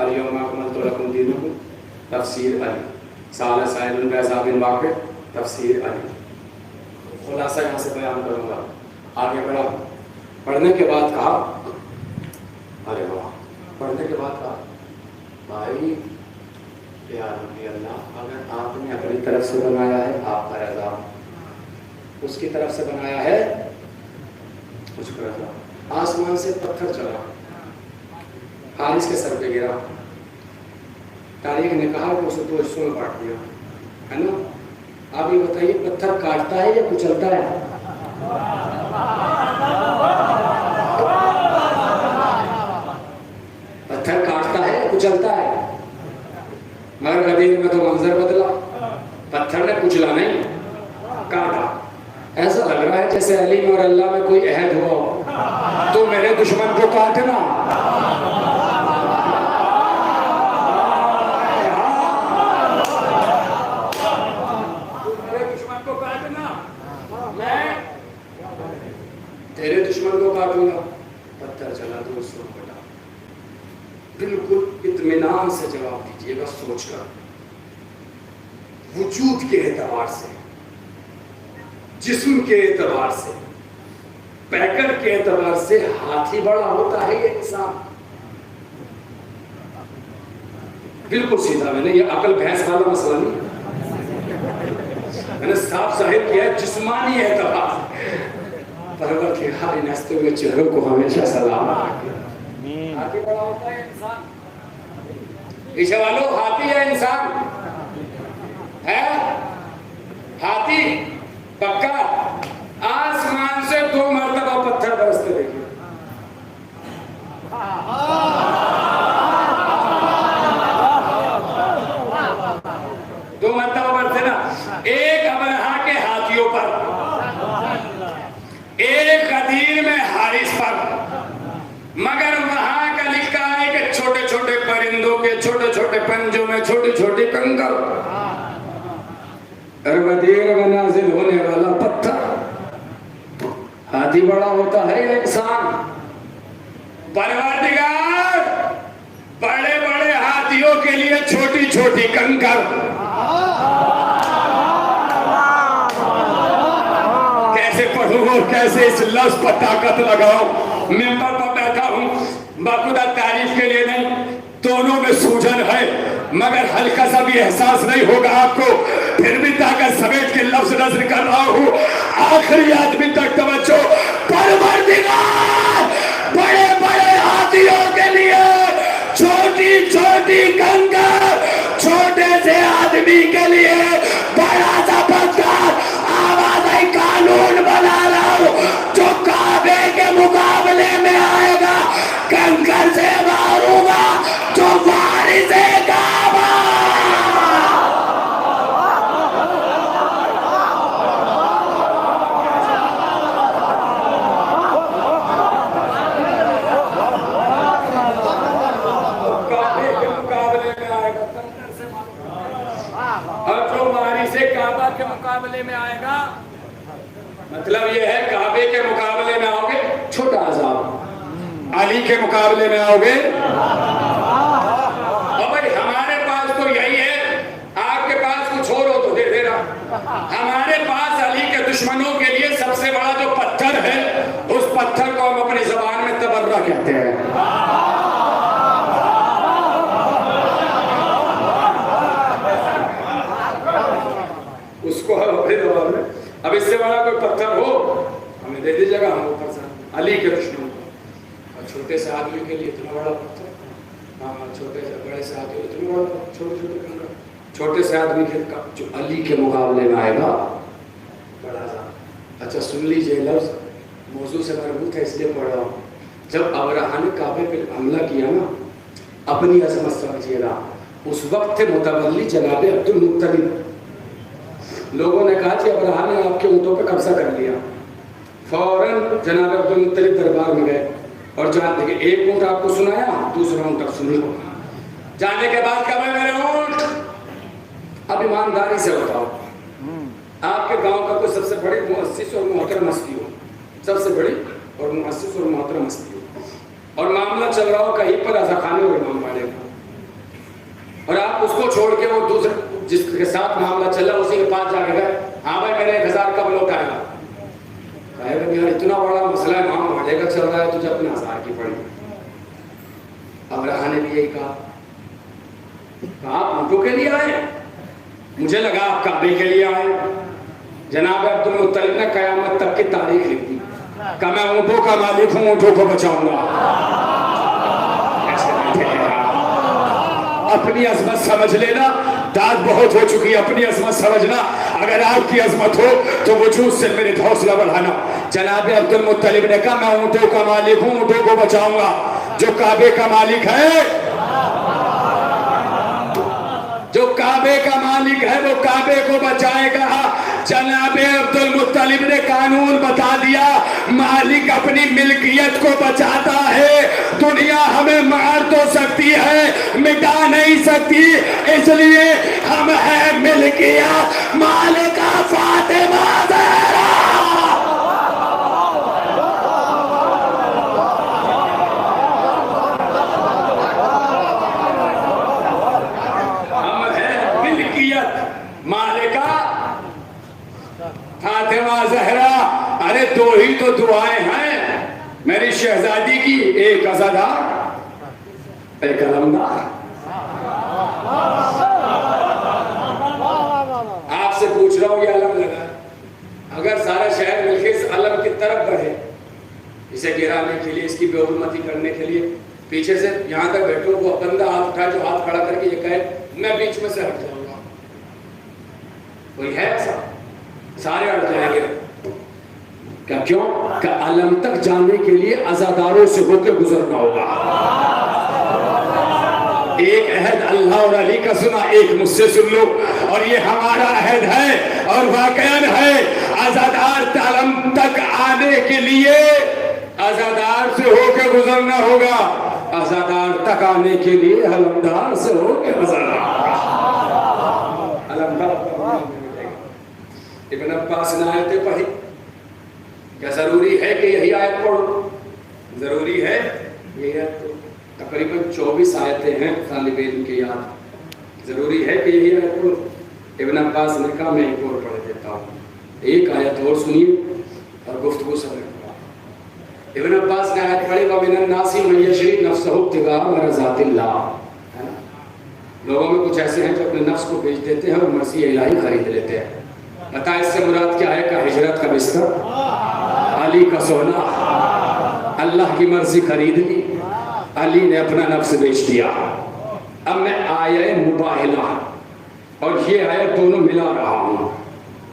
الیوم اکملت لکم دینکم تفسیر علی، سال سائل بعذاب واقع تفسیر علی. خلاصہ یہاں سے بیان کروں گا. آگے بڑھا. پڑھنے کے بعد کہا ارے واہ، پڑھنے کے بعد کہا بھائی یا ربی اللہ، اگر آپ نے اپنی طرف سے بنایا ہے آپ کا رضا، اس کی طرف سے بنایا ہے اس کا رضا. آسمان سے پتھر چلا، حارث کے سر پہ گرا. تاریخ نے کہا کہ اسے 2 حصوں میں بانٹ دیا ہے نا. آپ یہ بتائیے پتھر کاٹتا ہے یا کچلتا ہے؟ پتھر کاٹتا ہے یا کچلتا ہے؟ مگر غدیر میں تو منظر بدلا. پتھر نے کچلا نہیں، کاٹا. ایسا لگ رہا ہے جیسے علی اور اللہ میں کوئی عہد ہوا تو میرے دشمن کو کاٹنا. تیرے دشمن کو کاٹوں گا. پتھر چلا 200 کٹا. بالکل اطمینان سے جواب دیجیے گا سوچ کر. وجود کے اعتبار سے، جسم کے اعتبار سے، پیکر کے اعتبار سے ہاتھی بڑا ہوتا ہے یہ انسان. بالکل سیدھا. میں نے یہ عقل بحث والا مسئلہ نہیں، میں نے صاف ظاہر کیا ہے جسمانی اعتبار. پروردگار ان ہستے ہوئے چہروں کو ہمیشہ سلامت رکھے. ہاتھی بڑا ہوتا ہے انسان. پیچھے والوں ہاتھی ہے انسان ہے؟ ہاتھی پکا. آسمان سے 2 مرتبہ پتھر برستے دیکھیں. دو مرتبہ برستے نا. ایک ابرہا کے ہاتھیوں پر، ایک غدیر میں حارث پر. مگر وہاں کا لکھا ہے کہ چھوٹے چھوٹے پرندوں کے چھوٹے چھوٹے پنجوں میں چھوٹی چھوٹی کنکر. غدیر میں نازل ہونے والا پتھر. ہاتھی بڑا ہوتا ہے انسان. پروردگار بڑے بڑے ہاتھیوں کے لیے چھوٹی چھوٹی کنکر. کیسے پڑھوں اور کیسے اس لفظ پر طاقت لگاؤں. ممبر پر بیٹھا ہوں باخودہ تعریف کے لیے نہیں، دونوں میں سوجن ہے مگر ہلکا سا بھی احساس نہیں ہوگا آپ کو. پھر بھی طاقت سمیٹ کے لفظ نظر کر رہا ہوں. آخری آدمی تک توجہ. پروردگار بڑے بڑے ہاتھیوں کے لیے چھوٹی چھوٹی کنکر، چھوٹے سے آدمی کے لیے بڑا سا پتھر. آواز آئی قانون بنا رہا ہوں. جو کعبے کے مقابلے میں آئے گا کنکر سے ماروں گا. جو وارث کعبہ کے مقابلے میں آئے گا. مطلب یہ ہے کعبے کے مقابلے میں آؤ گے چھوٹا عذاب، علی کے مقابلے میں آؤ گے. اور بھائی ہمارے پاس تو یہی ہے، آپ کے پاس کچھ اور ہو تو دے دینا. ہمارے پاس علی کے دشمنوں کے لیے سب سے بڑا جو پتھر ہے اس پتھر کو ہم اپنی زبان میں تبرہ کہتے ہیں. اس کو اپنی زبان میں. اب اس سے بڑا کوئی پتھر ہو ہمیں دے دیجیے گا. ہم اوپر سے علی کے دشمنوں کو. اور چھوٹے سے آدمی کے لیے اتنا بڑا پتھر. ہاں چھوٹے سے بڑے سے آدمی اتنا بڑا چھوٹے چھوٹے کنکر. چھوٹے سے آدمی کے جو علی کے مقابلے میں آئے گا بڑا سا. اچھا سن لیجئے لفظ موضوع سے مربوط ہے اس لیے پڑھ رہا ہوں. جب ابرہا نے کعبے پہ حملہ کیا نا اپنی عظمت سمجھیے گا. اس وقت تھے متولی جناب عبد المطلب. لوگوں نے کہا کہ ابرہا نے آپ کے اونٹوں پہ قبضہ کر لیا. فوراً جناب عبد المطلب دربار میں گئے اور جہاں دیکھیں ایک اونٹ آپ کو سنایا دوسرا اونٹ اب سن لو. جانے کے بعد کہا میرے اونٹ اب ایمانداری سے بتاؤ آپ کے گاؤں کا کوئی سب سے بڑی مؤسس اور محترم ہستی ہو، سب سے بڑی اور مؤسس اور محترم ہستی ہو، اور معاملہ چل رہا ہو کہیں پر رضا خانے اور امام والے کا. اب اس کو چھوڑ کے وہ دوسرے جس کے ساتھ معاملہ چل رہا اسی کے پاس جا کے گئے, ہاں بھائی میرے 1000 کب لوٹائے گا؟ کہے گا یار اتنا بڑا مسئلہ ہے, وہاں بھاڑے کا چل رہا ہے, تجھے اپنے 1000 کی پڑی. ابرہہ نے بھی یہی کہا آپ اونٹوں کے لیے آئے, مجھے لگا آپ کعبے کے لیے آئے. جناب عبد المطلب نے قیامت تک کی تاریخ لکھ دی کہ میں اونٹوں کا مالک ہوں, اونٹوں کو بچاؤں گا. اپنی عظمت سمجھ لینا, داد بہت ہو چکی, اپنی عظمت سمجھنا. اگر آپ کی عظمت ہو تو وجود سے میرے حوصلہ بڑھانا. جناب عبد المطلب نے کہا میں اونٹوں کا مالک ہوں, اونٹوں کو بچاؤں گا. جو کعبے کا مالک ہے, جو کعبے کا مالک ہے وہ کعبے کو بچائے گا. جناب عبد المطلب نے قانون بتا دیا, مالک اپنی ملکیت کو بچاتا ہے. دنیا ہمیں مار تو سکتی ہے, مٹا نہیں سکتی, اس لیے ہم ہیں ملکیت مالکہ فاطمہ زہرا. فاطمہ زہرا. ارے دو ہی تو دعائیں ہیں میری شہزادی کی, ایک عزادار, ایک علمدار. آپ سے پوچھ رہا ہوں یہ علم لگا, اگر سارا شہر مل کے اس علم کی طرف بڑھے, اسے گرانے کے لیے, اس کی بے حرمتی کرنے کے لیے, پیچھے سے یہاں تک بیٹھو, وہ بندہ ہاتھ اٹھا جو ہاتھ کھڑا کر کے یہ کہے میں بیچ میں سے ہٹ جاؤں گا, کوئی ہے ایسا؟ سارے ہٹ جائیں گے. کیا کیوں؟ کہ علم تک جانے کے لیے عزاداروں سے ہو کے گزرنا ہوگا. ایک عہد اللہ اور علی کا سنا, ایک مجھ سے سن لو, اور یہ ہمارا عہد ہے اور واقعاً ہے. عزادار علم تک آنے کے لیے عزادار سے ہو کے گزرنا ہوگا, عزادار تک آنے کے لیے علمدار سے ہو کے گزرنا ہوگا. ابن عباس نے آیتیں پڑھی, کیا ضروری ہے کہ یہی آیت پڑھو؟ ضروری ہے یہ تقریباً 24 آیتیں ہیں طالب علم کی یاد, ضروری ہے کہ یہی آیت پڑھو. ابن عباس نے کہا میں ایک اور پڑھ دیتا ہوں, ایک آیت اور سنیے اور گفتگو سمجھ. ابن عباس نے آیت پڑھی وَمِنَ النَّاسِ مَن يَشْرِي نَفْسَهُ ابْتِغَاءَ مَرْضَاتِ اللَّهِ. لوگوں میں کچھ ایسے ہیں جو اپنے نفس کو بیچ دیتے ہیں اور مرضی الہی خرید لیتے ہیں. بتا اس سے مراد کیا ہے؟ کہ ہجرت کا بستر, علی کا سونا, اللہ کی مرضی خرید لی, علی نے اپنا نفس بیچ دیا. اب میں آیہ مباہلہ اور یہ آیت دونوں ملا رہا ہوں,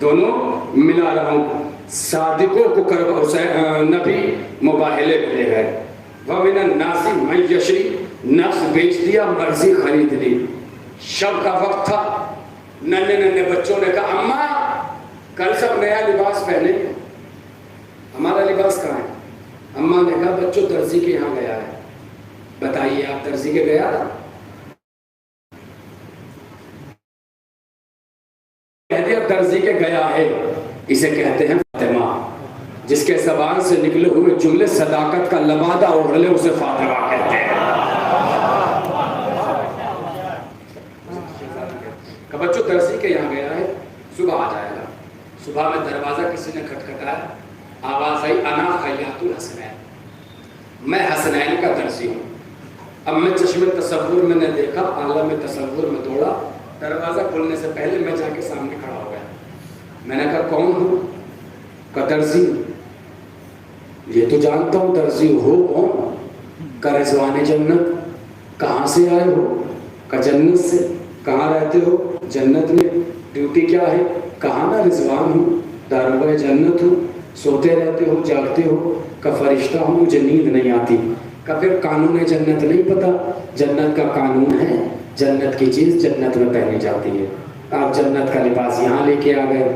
دونوں ملا رہا ہوں. صادقوں کو نبی مباہلے ملے گئے. وَمِنَ النَّاسِ مَن يَشْرِي, نفس بیچ دیا, مرضی خرید لی. شب کا وقت تھا, ننے ننے بچوں نے کہا اماں کل سب نیا لباس پہنے گے, ہمارا لباس کہاں ہے؟ اماں نے کہا بچوں درزی کے یہاں گیا ہے. بتائیے آپ درزی کے گیا تھا؟ کہہ دیا درزی کے گیا ہے. اسے کہتے ہیں فاطمہ, جس کے زبان سے نکلے ہوئے جملے صداقت کا لبادہ اوڑھ لے اسے فاطمہ کہتے ہیں. کہ بچوں درزی کے یہاں گیا ہے, صبح آ جائے گا. صبح میں دروازہ کسی نے کھٹکھٹایا, آواز آئی انا خیاط الحسنین, میں حسنین کا درزی ہوں. اب میں چشم تصور میں نے دیکھا, عالم تصور میں دوڑا, دروازہ کھلنے سے پہلے میں جا کے سامنے کھڑا ہو گیا. میں نے کہا کون ہوں؟ کہ درزی. یہ تو جانتا ہوں درزی ہو کون؟ کہ رضوان جنت. کہاں سے آئے ہو؟ کہ جنت سے. کہاں رہتے ہو؟ جنت میں. ڈیوٹی کیا ہے؟ کہاں میں رضوان ہوں, داروغہ جنت ہوں. سوتے رہتے ہو, جاگتے ہو؟ کہ فرشتہ ہوں, مجھے نیند نہیں آتی. کہ پھر قانون جنت نہیں پتا؟ جنت کا قانون ہے, جنت کی چیز جنت میں پہنی جاتی ہے. آپ جنت کا لباس یہاں لے کے آ گئے.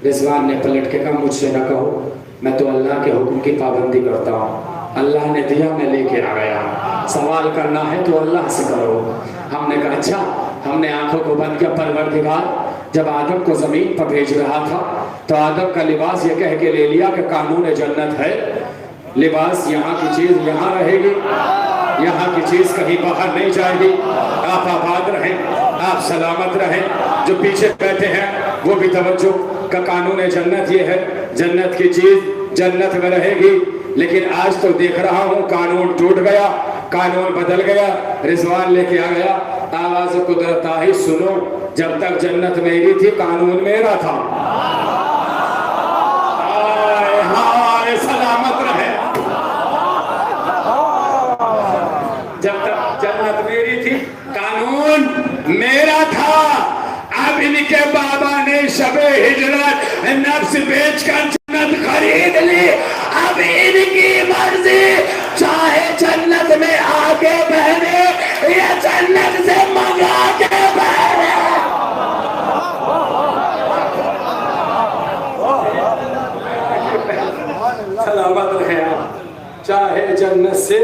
رضوان نے پلٹ کے کہا مجھ سے نہ کہو, میں تو اللہ کے حکم کی پابندی کرتا ہوں, اللہ نے دیا میں لے کے آ گیا, سوال کرنا ہے تو اللہ سے کرو. ہم نے کہا اچھا. ہم نے آنکھوں کو بند کیا. پروردگار جب آدم کو زمین پر بھیج رہا تھا تو آدم کا لباس یہ کہہ کے لے لیا کہ قانون جنت ہے, لباس یہاں کی چیز یہاں رہے گی. یہاں کی چیز کہیں باہر نہیں جائے گی. آپ آباد رہیں, آپ سلامت رہیں. جو پیچھے بیٹھے ہیں وہ بھی توجہ کا قانون جنت یہ ہے, جنت کی چیز جنت میں رہے گی. لیکن آج تو دیکھ رہا ہوں قانون ٹوٹ گیا, قانون بدل گیا, رضوان لے کے آ گیا. آواز قدرت ہی سنو, جب تک جنت میری تھی قانون میرا تھا. ہائے سلامت رہے. جب تک جنت میری تھی قانون میرا تھا. اب ان کے بابا نے شب ہجرت نفس بیچ کر جنت خرید لی. اب ان کی مرضی, چاہے جنت میں آ کے بہنے یا جنت سے منگا کے بہنے. سلامت رہے آپ, چاہے جنت سے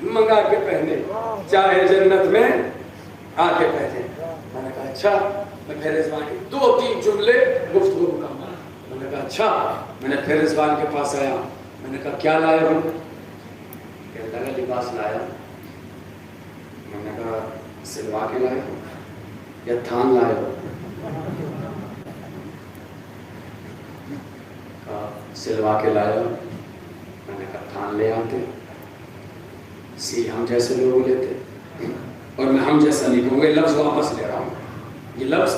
منگا کے پہنے, چاہے جنت میں آ کے پہنے. میں نے کہا اچھا. میں پھر رضوان کی 2-3 جملے گفتگو مکمل. میں نے کہا اچھا. میں نے پھر رضوان کے پاس آیا. میں نے کہا کیا لائے ہو؟ کہتا ہے لباس لایا. میں نے کہا سلوا کے لائے ہو یا تھان لائے ہو؟ کہا سلوا کے لائے ہو. میں نے کہا تھان لے آتے, سی ہم جیسے لوگ لیتے. اور میں ہم جیسا نہیں کہوں گا, یہ لفظ واپس لے رہا ہوں, یہ لفظ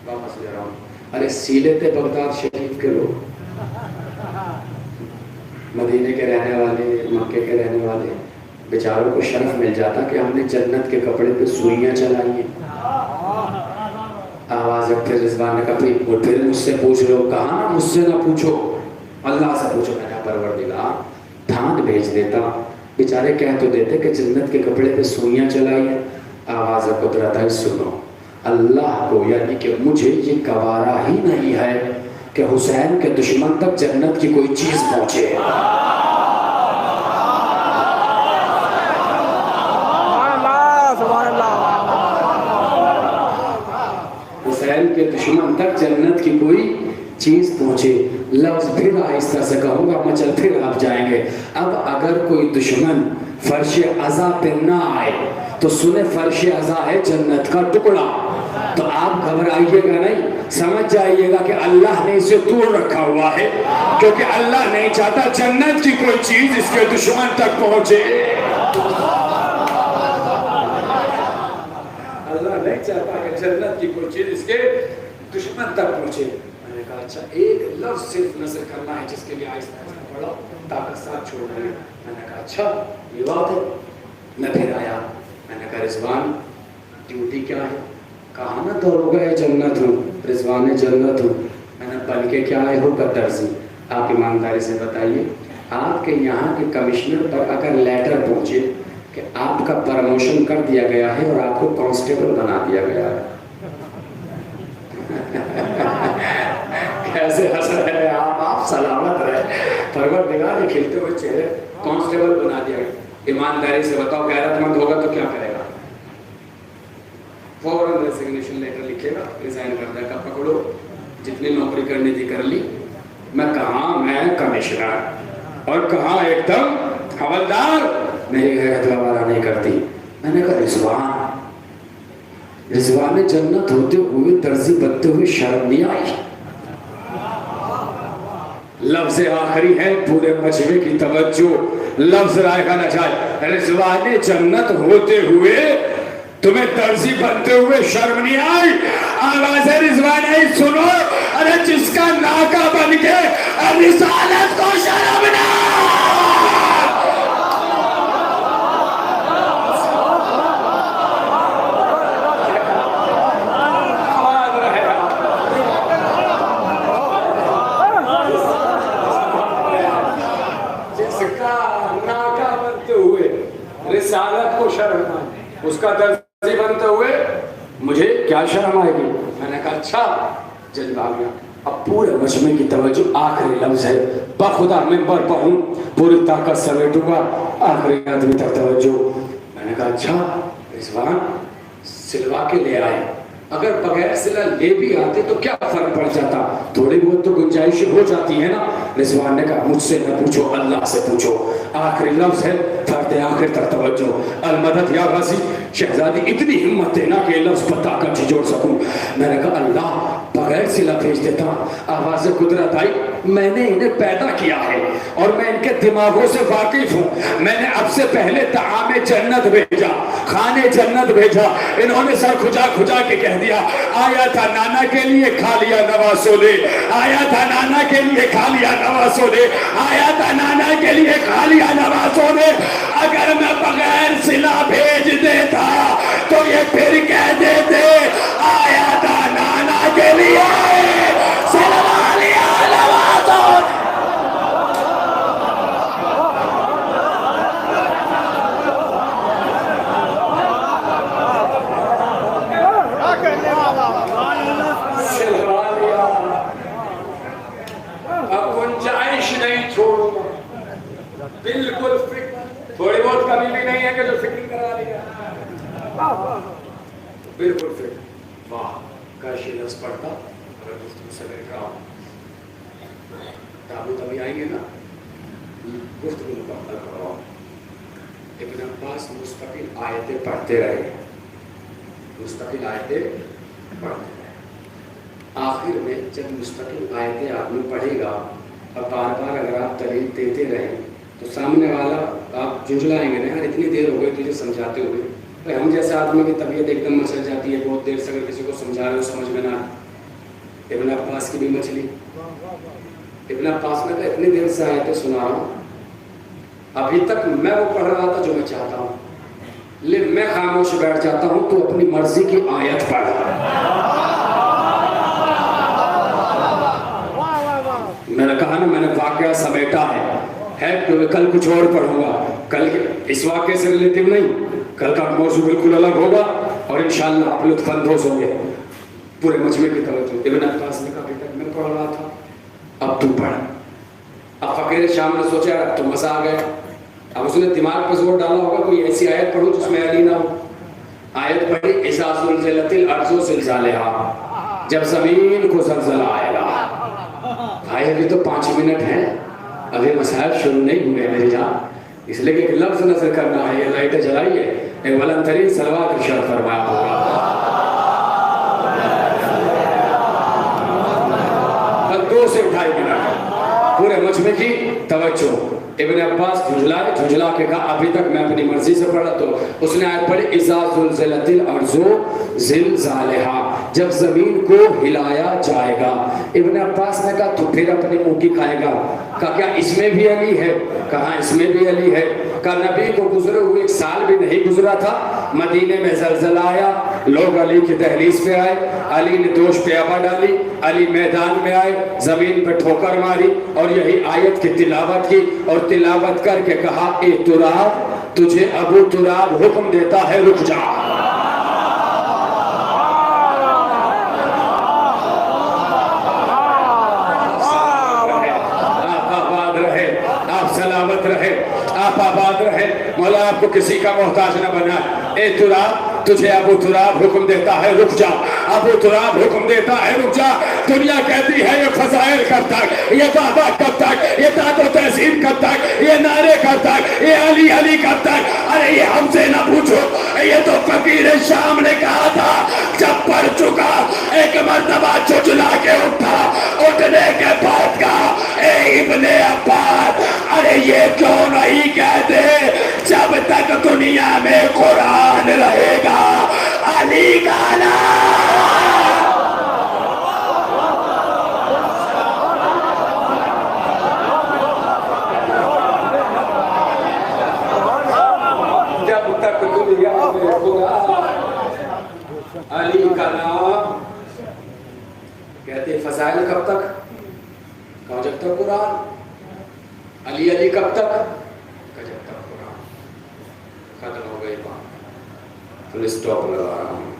واپس لے رہا ہوں. ارے سی لیتے بغداد شریف کے لوگ, مدینے کے رہنے والے, مکے کے رہنے والے, بیچاروں کو شرف مل جاتا کہ ہم نے جنت کے کپڑے پہ سوئیاں چلائی ہیں. آواز پھر رضوان نے کہا پھر مجھ سے پوچھ لو. کہا نا مجھ سے نہ پوچھو, اللہ سے پوچھو. میں نے پروردگار تھان بھیج دیتا, بیچارے کہہ تو دیتے کہ جنت کے کپڑے پہ سوئیاں چلائی ہیں. آواز قدرت ہے سنو, اللہ کو یعنی کہ مجھے یہ گوارا ہی نہیں ہے کہ حسین کے دشمن تک جنت کی کوئی چیز پہنچے. حسین کے دشمن تک جنت کی کوئی چیز پہنچے. لفظ پھر آہستہ سے کہوں گا, مچل پھر آپ جائیں گے. اب اگر کوئی دشمن فرش عزا پہ نہ آئے تو سنے فرش عزا ہے جنت کا ٹکڑا, تو آپ گھبرائیے گا نہیں, سمجھ جائیے گا کہ اللہ نے اسے دور رکھا ہوا ہے, کیونکہ اللہ نہیں چاہتا جنت کی کوئی چیز اس کے دشمن تک پہنچے. اللہ نہیں چاہتا کہ جنت کی کوئی چیز اس کے دشمن تک پہنچے. میں نے کہا اچھا ایک لفظ صرف نظر کرنا ہے جس کے لیے آہستہ آہستہ پڑھو تاکہ ساتھ چھوڑ دیں. میں نے کہا اچھا یہ بات ہے. میں پھر آیا. میں نے کہا رضوان ڈیوٹی کیا ہے؟ کہا نا داروغہ جنت ہوں. رضوان جنت ہوں. میں نے بن کے کیا آئے ہو؟ درزی. آپ ایمانداری سے بتائیے, آپ کے یہاں کے کمشنر پر اگر لیٹر پہنچے کہ آپ کا پرموشن کر دیا گیا ہے اور آپ کو کانسٹیبل بنا دیا گیا ہے, کیسے ہنس رہے ہیں آپ سلامت رہے. پروردگار نے کھلتے ہوئے چہرے, کانسٹیبل بنا دیا گیا. ایمانداری سے بتاؤ غیرت مند ہوگا تو کیا کرے گا؟ فوراً ریزگنیشن لیٹر لکھے گا, ریزائن کر دے گا. پکڑو جتنی نوکری کرنی تھی کر لی. میں کہاں میں کمشنر اور کہاں ایک دم حوالدار, میری غیرت گوارا نہیں کرتی. میں نے کہا رضوان جنت ہوتے ہوئے درزی بنتے ہوئے شرم نہیں آئی؟ لفظ آخری ہے, پورے مجمع کی توجہ, لفظ رائے نہ جائے. رضوان جنت ہوتے ہوئے تمہیں درزی بنتے ہوئے شرم نہیں آئی؟ آواز رضوان سنو, ارے جس کا ناکا بن کے رسالت کو شرم نہ. رسالت کو شرم آئے, اس کا درزی بنتے ہوئے مجھے کیا شرم آئے گی؟ میں نے کہا اچھا جلد آ گیا. اب پورے مجمع کی توجہ, آخری لفظ ہے, بخدا ممبر پر ہوں, پوری طاقت سے بیٹھوں گا, آخری آدمی تک توجہ. میں نے کہا اچھا رضوان سلوا کے لے آئے. اگر بغیر سلا لے بھی آتے تو کیا فرق پڑ جاتا, تھوڑی بہت تو گنجائش ہو جاتی ہے نا. رضوان نے کہا مجھ سے نہ پوچھو, اللہ سے پوچھو. آخری لفظ ہے, فرد آخر تک توجہ. المدد یا غازی. شہزادی اتنی ہمت دینا کہ لفظ بتا کر جھجوڑ سکوں. میں نے کہا اللہ بغیر صلہ بھیج دیتا. آواز قدرت آئی میں نے انہیں پیدا کیا ہے اور میں ان کے دماغوں سے واقف ہوں. میں نے اب سے پہلے طعام جنت بھیجا, کھانے جنت بھیجا. انہوں نے سر کھجا کھجا کے کہہ دیا آیا تھا نانا کے لیے کھا لیا نواسو نے, آیا تھا نانا کے لیے کھا لیا نواسو نے, آیا تھا نانا کے لیے کھا لیا نواسو نے. اگر میں بغیر صلہ بھیج دیتا تو یہ پھر کہہ دیتے آیا تھا نانا کے لیے صلہ لیا نواسو نے. اب گنجائش نہیں چھوڑوں گا, بالکل تھوڑی بہت کمی بھی نہیں ہے کہ جو فکر کرا لیا, بالکل فکر. واہ کاش یہ لفظ پڑھتا اگر گفتگو سے میرے کام تابوت ابھی آئیں گے نا, گفتگو مکمل کرواؤ. ابن عباس مستقل آیتیں پڑھتے رہے, مستقل آیتیں پڑھتے رہے. آخر میں جب مستقل آیتیں آدمی پڑھے گا اور بار بار اگر آپ دلیل دیتے رہیں تو سامنے والا آپ جھنجھلائیں گے نا, یار اتنی دیر ہو گئی تجھے سمجھاتے ہوئے. بھائی ہم جیسے آدمی کی طبیعت ایک دم مچل جاتی ہے بہت دیر سے, اگر کسی کو سمجھا رہے ہو سمجھ میں نہ. ابن عباس کی بھی مچلی. ابن عباس میں تو اتنی دیر سے آیتیں سنا رہا ہوں, ابھی تک میں وہ پڑھ رہا تھا جو میں چاہتا ہوں, لیکن میں خاموش بیٹھ جاتا ہوں تو اپنی مرضی کی آیت پڑھ رہا ہوں. میں نے کہا نا میں نے واقعہ سمیٹا ہے کہ کل کچھ اور پڑھوں گا, کل اس واقعے سے ریلیٹیو نہیں, کل کا موضوع بالکل الگ ہوگا اور انشاءاللہ آپ لطف اندوز ہوں گے. پورے مجمع کی توجہ. ابن عباس نے کہا ابھی تک میں پڑھ رہا تھا, اب تو پڑھ. اب فقیر شام نے سوچا اب تو مزہ آ گیا. اب اس نے دماغ پہ زور ڈالا ہوگا کوئی ایسی آیت پڑھو جس میں علی نہ ہو. آیت پڑھی اذا زلزلت الارض زلزالها, جب زمین کو زلزلہ آئے گا. بھائی ابھی تو 5 منٹ ہیں, ابھی مسائل شروع نہیں ہوئے میری جان, اس لیے کہ ایک لفظ نظر کرنا ہے. یہ لائٹیں جلائیے, ایک بلند ترین صلوات ارشاد فرمایا ہوگا. دو سے 2.5 منٹ پورے مجمع کی توجہ. ابن عباس جھنجلا کے کہا ابھی تک میں اپنی مرضی سے پڑھا, تو اس نے آیت پڑھی اذا زلزلت الارض زلزالها, جب زمین کو ہلایا جائے گا. ابن عباس نے کہا تو پھر اپنی منہ کی کھائے گا. کہا کیا اس میں بھی علی ہے؟ کہا اس میں بھی علی ہے. کہا نبی کو گزرے ہوئے 1 سال بھی نہیں گزرا تھا, مدینے میں زلزلہ آیا, لوگ علی کی دہلیز پہ آئے, علی نے دوش پہ آبا ڈالی, علی میدان میں آئے, زمین پہ ٹھوکر ماری اور یہی آیت کی تلاوت کی, اور تلاوت کر کے کہا اے تراب, تجھے ابو تراب حکم دیتا ہے رک جا. آپ آباد رہے, مولا آپ کو کسی کا محتاج نہ بنا. اے تراب, تجھے ابو تراب حکم دیتا ہے رک جا. ابو تراب حکم دیتا ہے رک جا. دنیا کہتی ہے یہ فضائل کب تک, یہ بابا کب تک, یہ داد و تہذیب کب تک, یہ نعرے کب تک, یہ علی علی کب تک. ارے یہ ہم سے نہ پوچھو, یہ تو فقیر شام نے کہا تھا جب پڑھ چکا ایک مرتبہ چچلا کے اٹھا, اٹھنے کے بعد کہا اے ابن عباس, ارے یہ کیوں نہیں کہتے جب تک دنیا میں قرآن رہے گا علی کا نام. جب تک دنیا میں قرآن علی کا نام. کہتے فضائل کب تک؟ کہا جب تک قرآن. علی علی کب تک؟ کہا جب تک قرآن. ختم ہو گئی بات, فل اسٹاپ لگا رہا ہوں.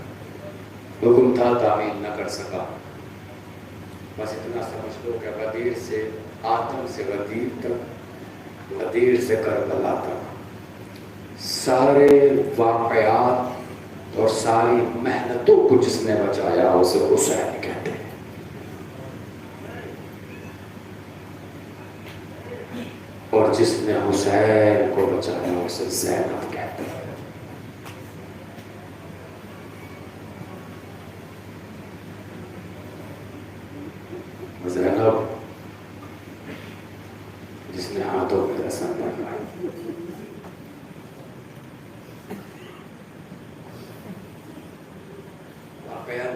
حکم تھا تعمیل نہ کر سکا, بس اتنا سمجھ لو کہ غدیر سے آدم سے غدیر تک, غدیر سے کربلا تک سارے واقعات اور ساری محنتوں کو جس نے بچایا اسے حسین کہتے ہیں. اور جس نے حسین کو بچایا اسے زینب کہتے ہیں. زینب جس نے ہاتھوں میں رسم بنوائی. واقعہ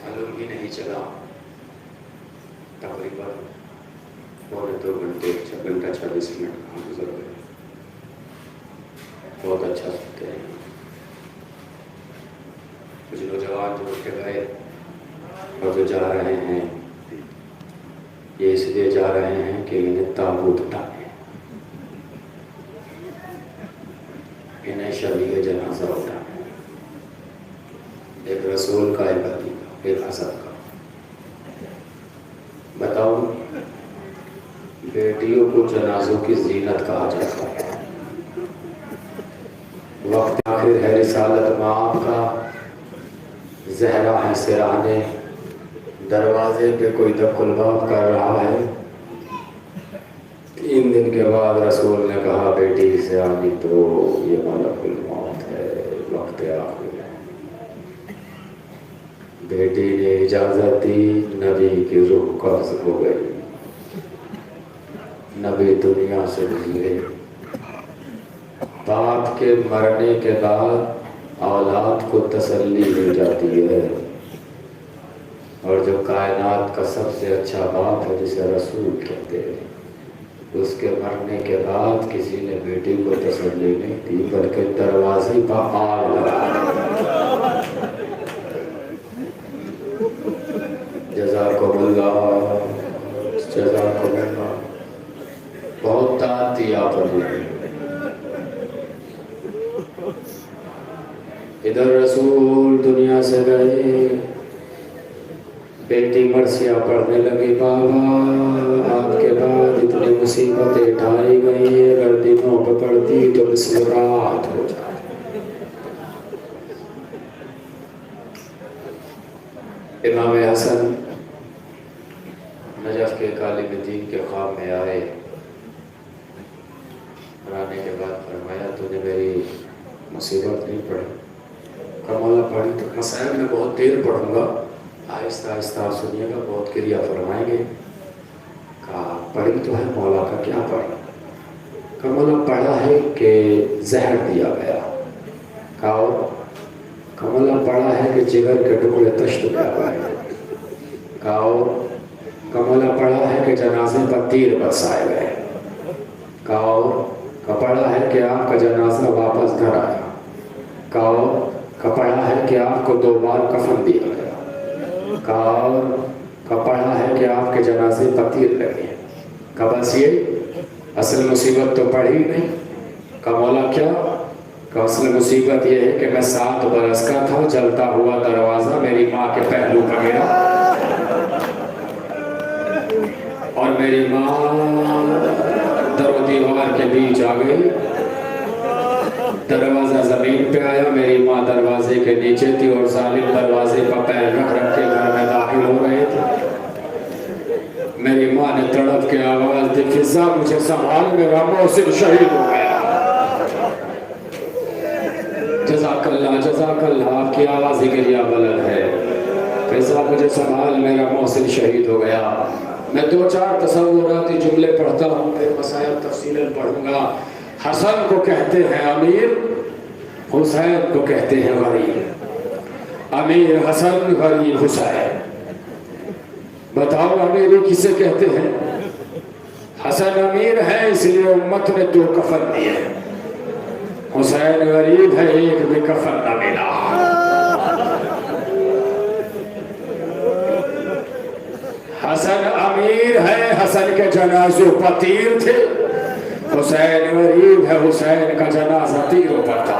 معلوم ہی نہیں چلا، تقریباً 2 گھنٹے 40 منٹ گزر گئے. بہت اچھا سنتے ہیں. کچھ نوجوان جو اٹھ کے گئے اور جو جا رہے ہیں یہ اس لیے جا رہے ہیں کہ انہیں تابوت اٹھانے، انہیں شبیہ جنازہ اٹھانے، ایک رسول کا، ایک علی کا، ایک حسن کا. بتاؤ، بیٹیوں کو جنازوں کی زینت کہا جاتا ہے. وقت آخر ہے رسالت مآب کا، زہرا ہے سرانے، دروازے پہ کوئی دق الباب کر رہا ہے. 3 دن کے بعد رسول نے کہا بیٹی سے آنی تو یہ ملک الموت ہے، وقت آخر ہے. بیٹی نے اجازت دی، نبی کی روح قبض ہو گئی، نبی دنیا سے گزرے. باپ کے مرنے کے بعد اولاد کو تسلی مل جاتی ہے، اور جو کائنات کا سب سے اچھا باپ ہے جسے رسول کہتے ہیں، اس کے مرنے کے بعد کسی نے بیٹی کو تسلی نہیں دی بلکہ دروازے پر آگ لگا. جزاکم اللہ، جزاکم اللہ. بہت داد دی آپ نے. ادھر رسول دنیا سے گئے، بیٹی مرثیہ پڑھنے لگی. بابا آپ کے بعد اتنی مصیبتیں ڈھائی گئی، اگر دنوں پہ پڑتی تو مسکراہٹ ہو جائے. امام حسن نجف کے عالم دین کے خواب میں آئے. آنے کے بعد فرمایا تو نے میری مصیبت نہیں پڑھی؟ کمالہ پڑھی تو مسائل میں بہت دیر پڑھوں گا، آہستہ آہستہ سنیے گا، بہت کریا فرمائیں گے. کہا پڑھی تو ہے مولا کا، کیا پڑھا؟ کمالہ پڑھا ہے کہ زہر دیا گیا. کہا کمالہ پڑھا ہے کہ جگر کے ٹکڑے تشت کیا گئے. کہا کمالہ پڑھا ہے کہ جنازے پر تیر برسائے گئے. کہا پڑھا ہے کہ آپ کا جنازہ واپس گھر آیا. کہا پڑھا ہے کہ آپ کو 2 بار کفن دیا گیا. کہا پڑھا ہے کہ آپ کے جنازے پر تیر لگے. کہا بس یہ اصل مصیبت تو پڑھی نہیں. کہا مولا کیا؟ کہ اصل مصیبت یہ ہے کہ میں 7 برس کا تھا، جلتا ہوا دروازہ میری ماں کے پہلو پر گرا اور میری ماں در و دیوار کے بیچ آ گئی. دروازہ زمین پہ آیا، میری ماں دروازے کے نیچے تھی اور ظالم دروازے پر پیر رکھ رکھ کے گھر میں داخل ہو رہے تھے. میری ماں نے تڑپ کے آواز دی فضا مجھے سنبھال، میرا محسن شہید ہو گیا. جزاک اللہ، جزاک اللہ، آپ کی آواز ہی گریا بلند ہے. فضا مجھے سنبھال، میرا محسن شہید ہو گیا. میں 2-4 تصوراتی جملے پڑھتا ہوں، پھر مسائل تفصیلاً پڑھوں گا. حسن کو کہتے ہیں امیر، حسین کو کہتے ہیں غریب. امیر حسن، غریب حسین. بتاؤ امیری کسے کہتے ہیں؟ حسن امیر ہے اس لیے امت نے 2 کفن دیے. حسین غریب ہے، ایک بھی کفن نہ ملا. حسن امیر ہے، حسن کے جنازوں پر تیر تھے. حسین غریب ہے، حسین کا جنازہ تیروں پر تھا.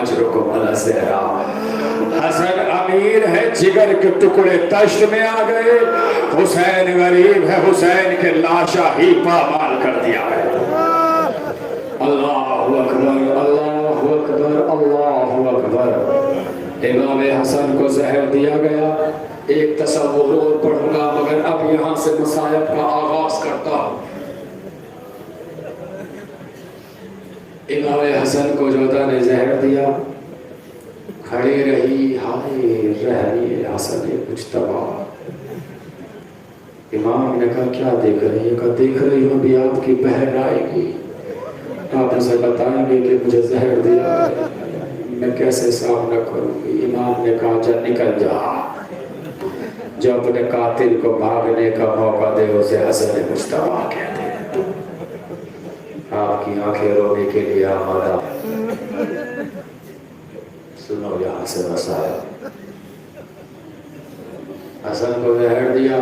اجرکم علی الزہرا. حسن امیر ہے، جگر کے ٹکڑے تشت میں آ گئے. حسین غریب ہے، حسین کے لاشا ہی پامال کر دیا ہے. اللہ اکبر، اللہ اکبر، اللہ اکبر. امام حسن کو زہر دیا گیا. ایک تصور اور پڑھوں گا مگر اب یہاں سے مصائب کا آغاز کرتا ہوں۔ امام حسن کو جوتا نے زہر دیا، کھڑی رہی ہائے رہی حسن مجتبیٰ۔ امام نے کہا کیا دیکھ رہی ہے؟ کہا دیکھ رہی ہوں بھی آپ کی بہن آئے گی، آپ اسے بتائیں گے کہ مجھے زہر دیا ہے، میں کیسے سامنا کروں گی؟ امام نے کہا جا نکل جا، جو اپنے قاتل کو بھاگنے کا موقع دے اسے حسن مجتبیٰ کہتے ہیں۔ آپ کی آنکھیں رونے کے لیے آمادہ، سنو یہاں سے مسائل۔ حسن کو زہر دیا،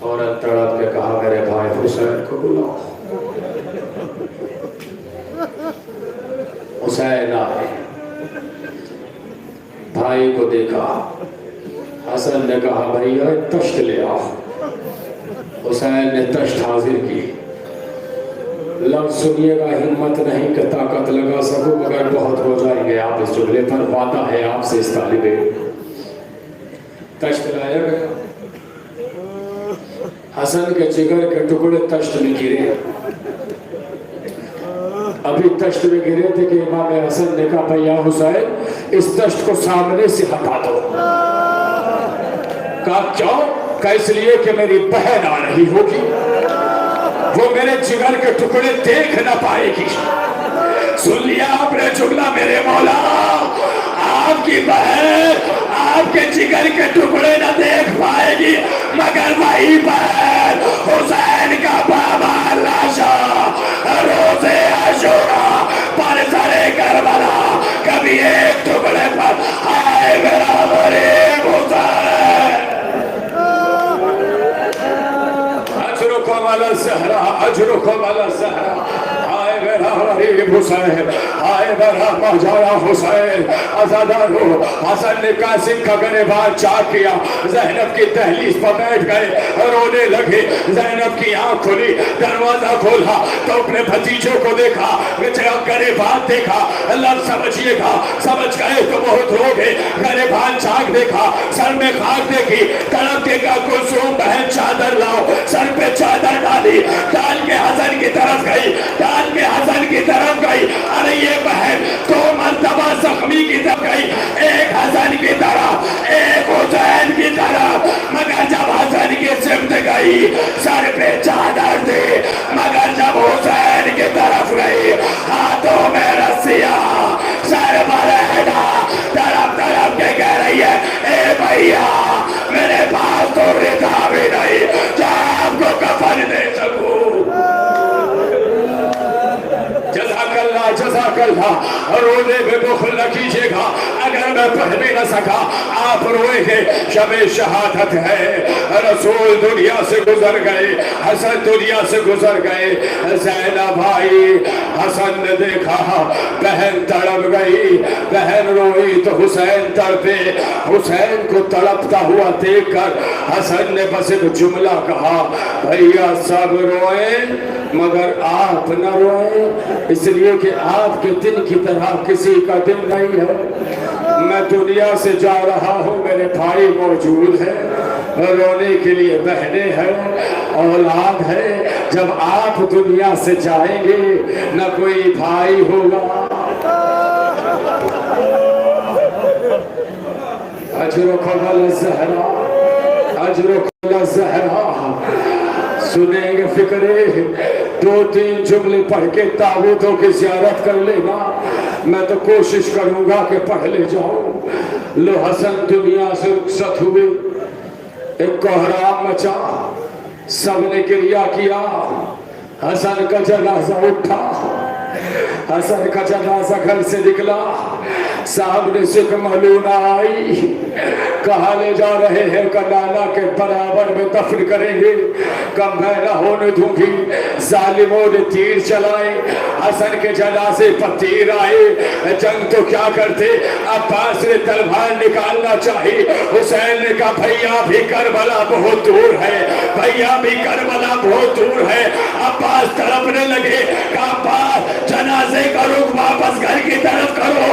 عورت تڑپ کے کہا میرے بھائی حسین کو بلاؤ۔ حسین آئے، بھائی کو دیکھا، حسن نے کہا بھیا تشت لے آؤ۔ حسین نے تشت حاضر کی۔ لفظ سنیے گا، ہمت نہیں کہ طاقت لگا سکوں مگر بہت ہو جائیں گے آپ اس جملے پر، وعدہ ہے آپ سے اس طالب علم۔ تشت لایا گیا، حسن کے جگر کے ٹکڑے تشت میں گرے۔ ابھی تشت میں گرے تھے کہ امام حسن نے کہا بھیا حسین اس تشت کو سامنے سے ہٹا دو۔ کہا کیوں؟ کہا اس لیے کہ میری بہن آ رہی ہوگی، وہ میرے جگر کے ٹکڑے دیکھ نہ پائے گی۔ سن لیا آپ نے جملہ میرے مولا، آپ کی بہن آپ کے جگر کے ٹکڑے نہ دیکھ پائے گی مگر وہی بہن حسین کا بابا لاشا روزے عاشورا پر سرے کربلا کبھی ایک ٹکڑے پر آئے میرا غریب حسین۔ اجرکم علی الزہرا، اجرکم علی الزہرا، آئے میرا غریب حسین، آئے میرا موجایا حسین۔ عزادارو حسن نے قاسم کا گریبان چاک کیا، زینب کی دہلیز پر بیٹھ گئے، رونے لگے۔ زینب کی آنکھ کھلی، دروازہ کھولا تو اپنے بھتیجوں کو دیکھا، گریبان دیکھا، لفظ سمجھیے گا، سمجھ گئے تو بہت رو گئے۔ گریبان چاک دیکھا، سر میں خاک دیکھی، تڑپ کے کہا کلثوم بہن چادر لاؤ، سر پہ چادر ڈالی، ڈال کے حسن کی طرف گئی، ڈال کے حسن کی طرف گئی۔ ارے یہ بہن دو مرتبہ زخمی کی طرف گئی، ایک حسن کی طرف ایک حسین کی طرف، مگر جب حسن کی سمت گئی سر پہ چادر دی، مگر جب حسین کی طرف گئی ہاتھوں میں رسیاں، سر پر ہٹا، طرف طرف کے کہہ رہی ہے اے بھیا میرے پاس تو رضا بھی نہیں جو آپ کو کفن دے سکوں۔ جزاک اللہ جزاک اللہ، رونے میں بخل نہ کیجیے گا، اگر میں پڑھ بھی نہ سکا آپ روئے گے۔ شب شہادت ہے، رسول دنیا سے گزر گئے، حسن دنیا سے گزر گئے۔ زینب بھائی حسن نے دیکھا بہن تڑپ گئی، بہن روئی تو حسین تڑپے۔ حسین کو تڑپتا ہوا دیکھ کر حسن نے بس ایک جملہ کہا بھیا سب روئیں مگر آپ نہ روئیں، اس لیے کہ آپ کے دن کی طرح کسی کا دن نہیں ہے۔ میں دنیا سے جا رہا ہوں، میرے بھائی موجود ہیں، رونے کے لیے بہنیں ہیں، اولاد ہے۔ جب آپ دنیا سے جائیں گے نہ کوئی بھائی ہوگا۔ اجرکم علی الزہرا، اجرکم علی الزہرا۔ سنیں گے فکرے، دو تین جملے پڑھ کے تابوتوں کی زیارت کر لینا، میں تو کوشش کروں گا کہ پڑھ لے جاؤں۔ لو حسن دنیا سے رخصت ہوئے، ایک کوہرام مچا، سب نے گریہ کیا، حسن کا جنازہ اٹھا، حسن کا جنازہ گھر سے نکلا، سامنے سے ایک ملونہ آئی، کہاں لے جا رہے ہیں؟ کہ نانا کے برابر میں دفن کریں گے، کم میں نہ ہونے دوں گی۔ ظالموں نے تیر چلائے، حسن کے جنازے پر تیر آئے، جنگ تو کیا کرتے، عباس نے تلوار نکالنا چاہی، حسین نے کہا بھیا بھی کربلا بہت دور ہے، بھیا بھی کربلا بہت دور ہے۔ عباس تڑپنے لگے، کہا عباس جنازے کا رخ واپس گھر کی طرف کرو۔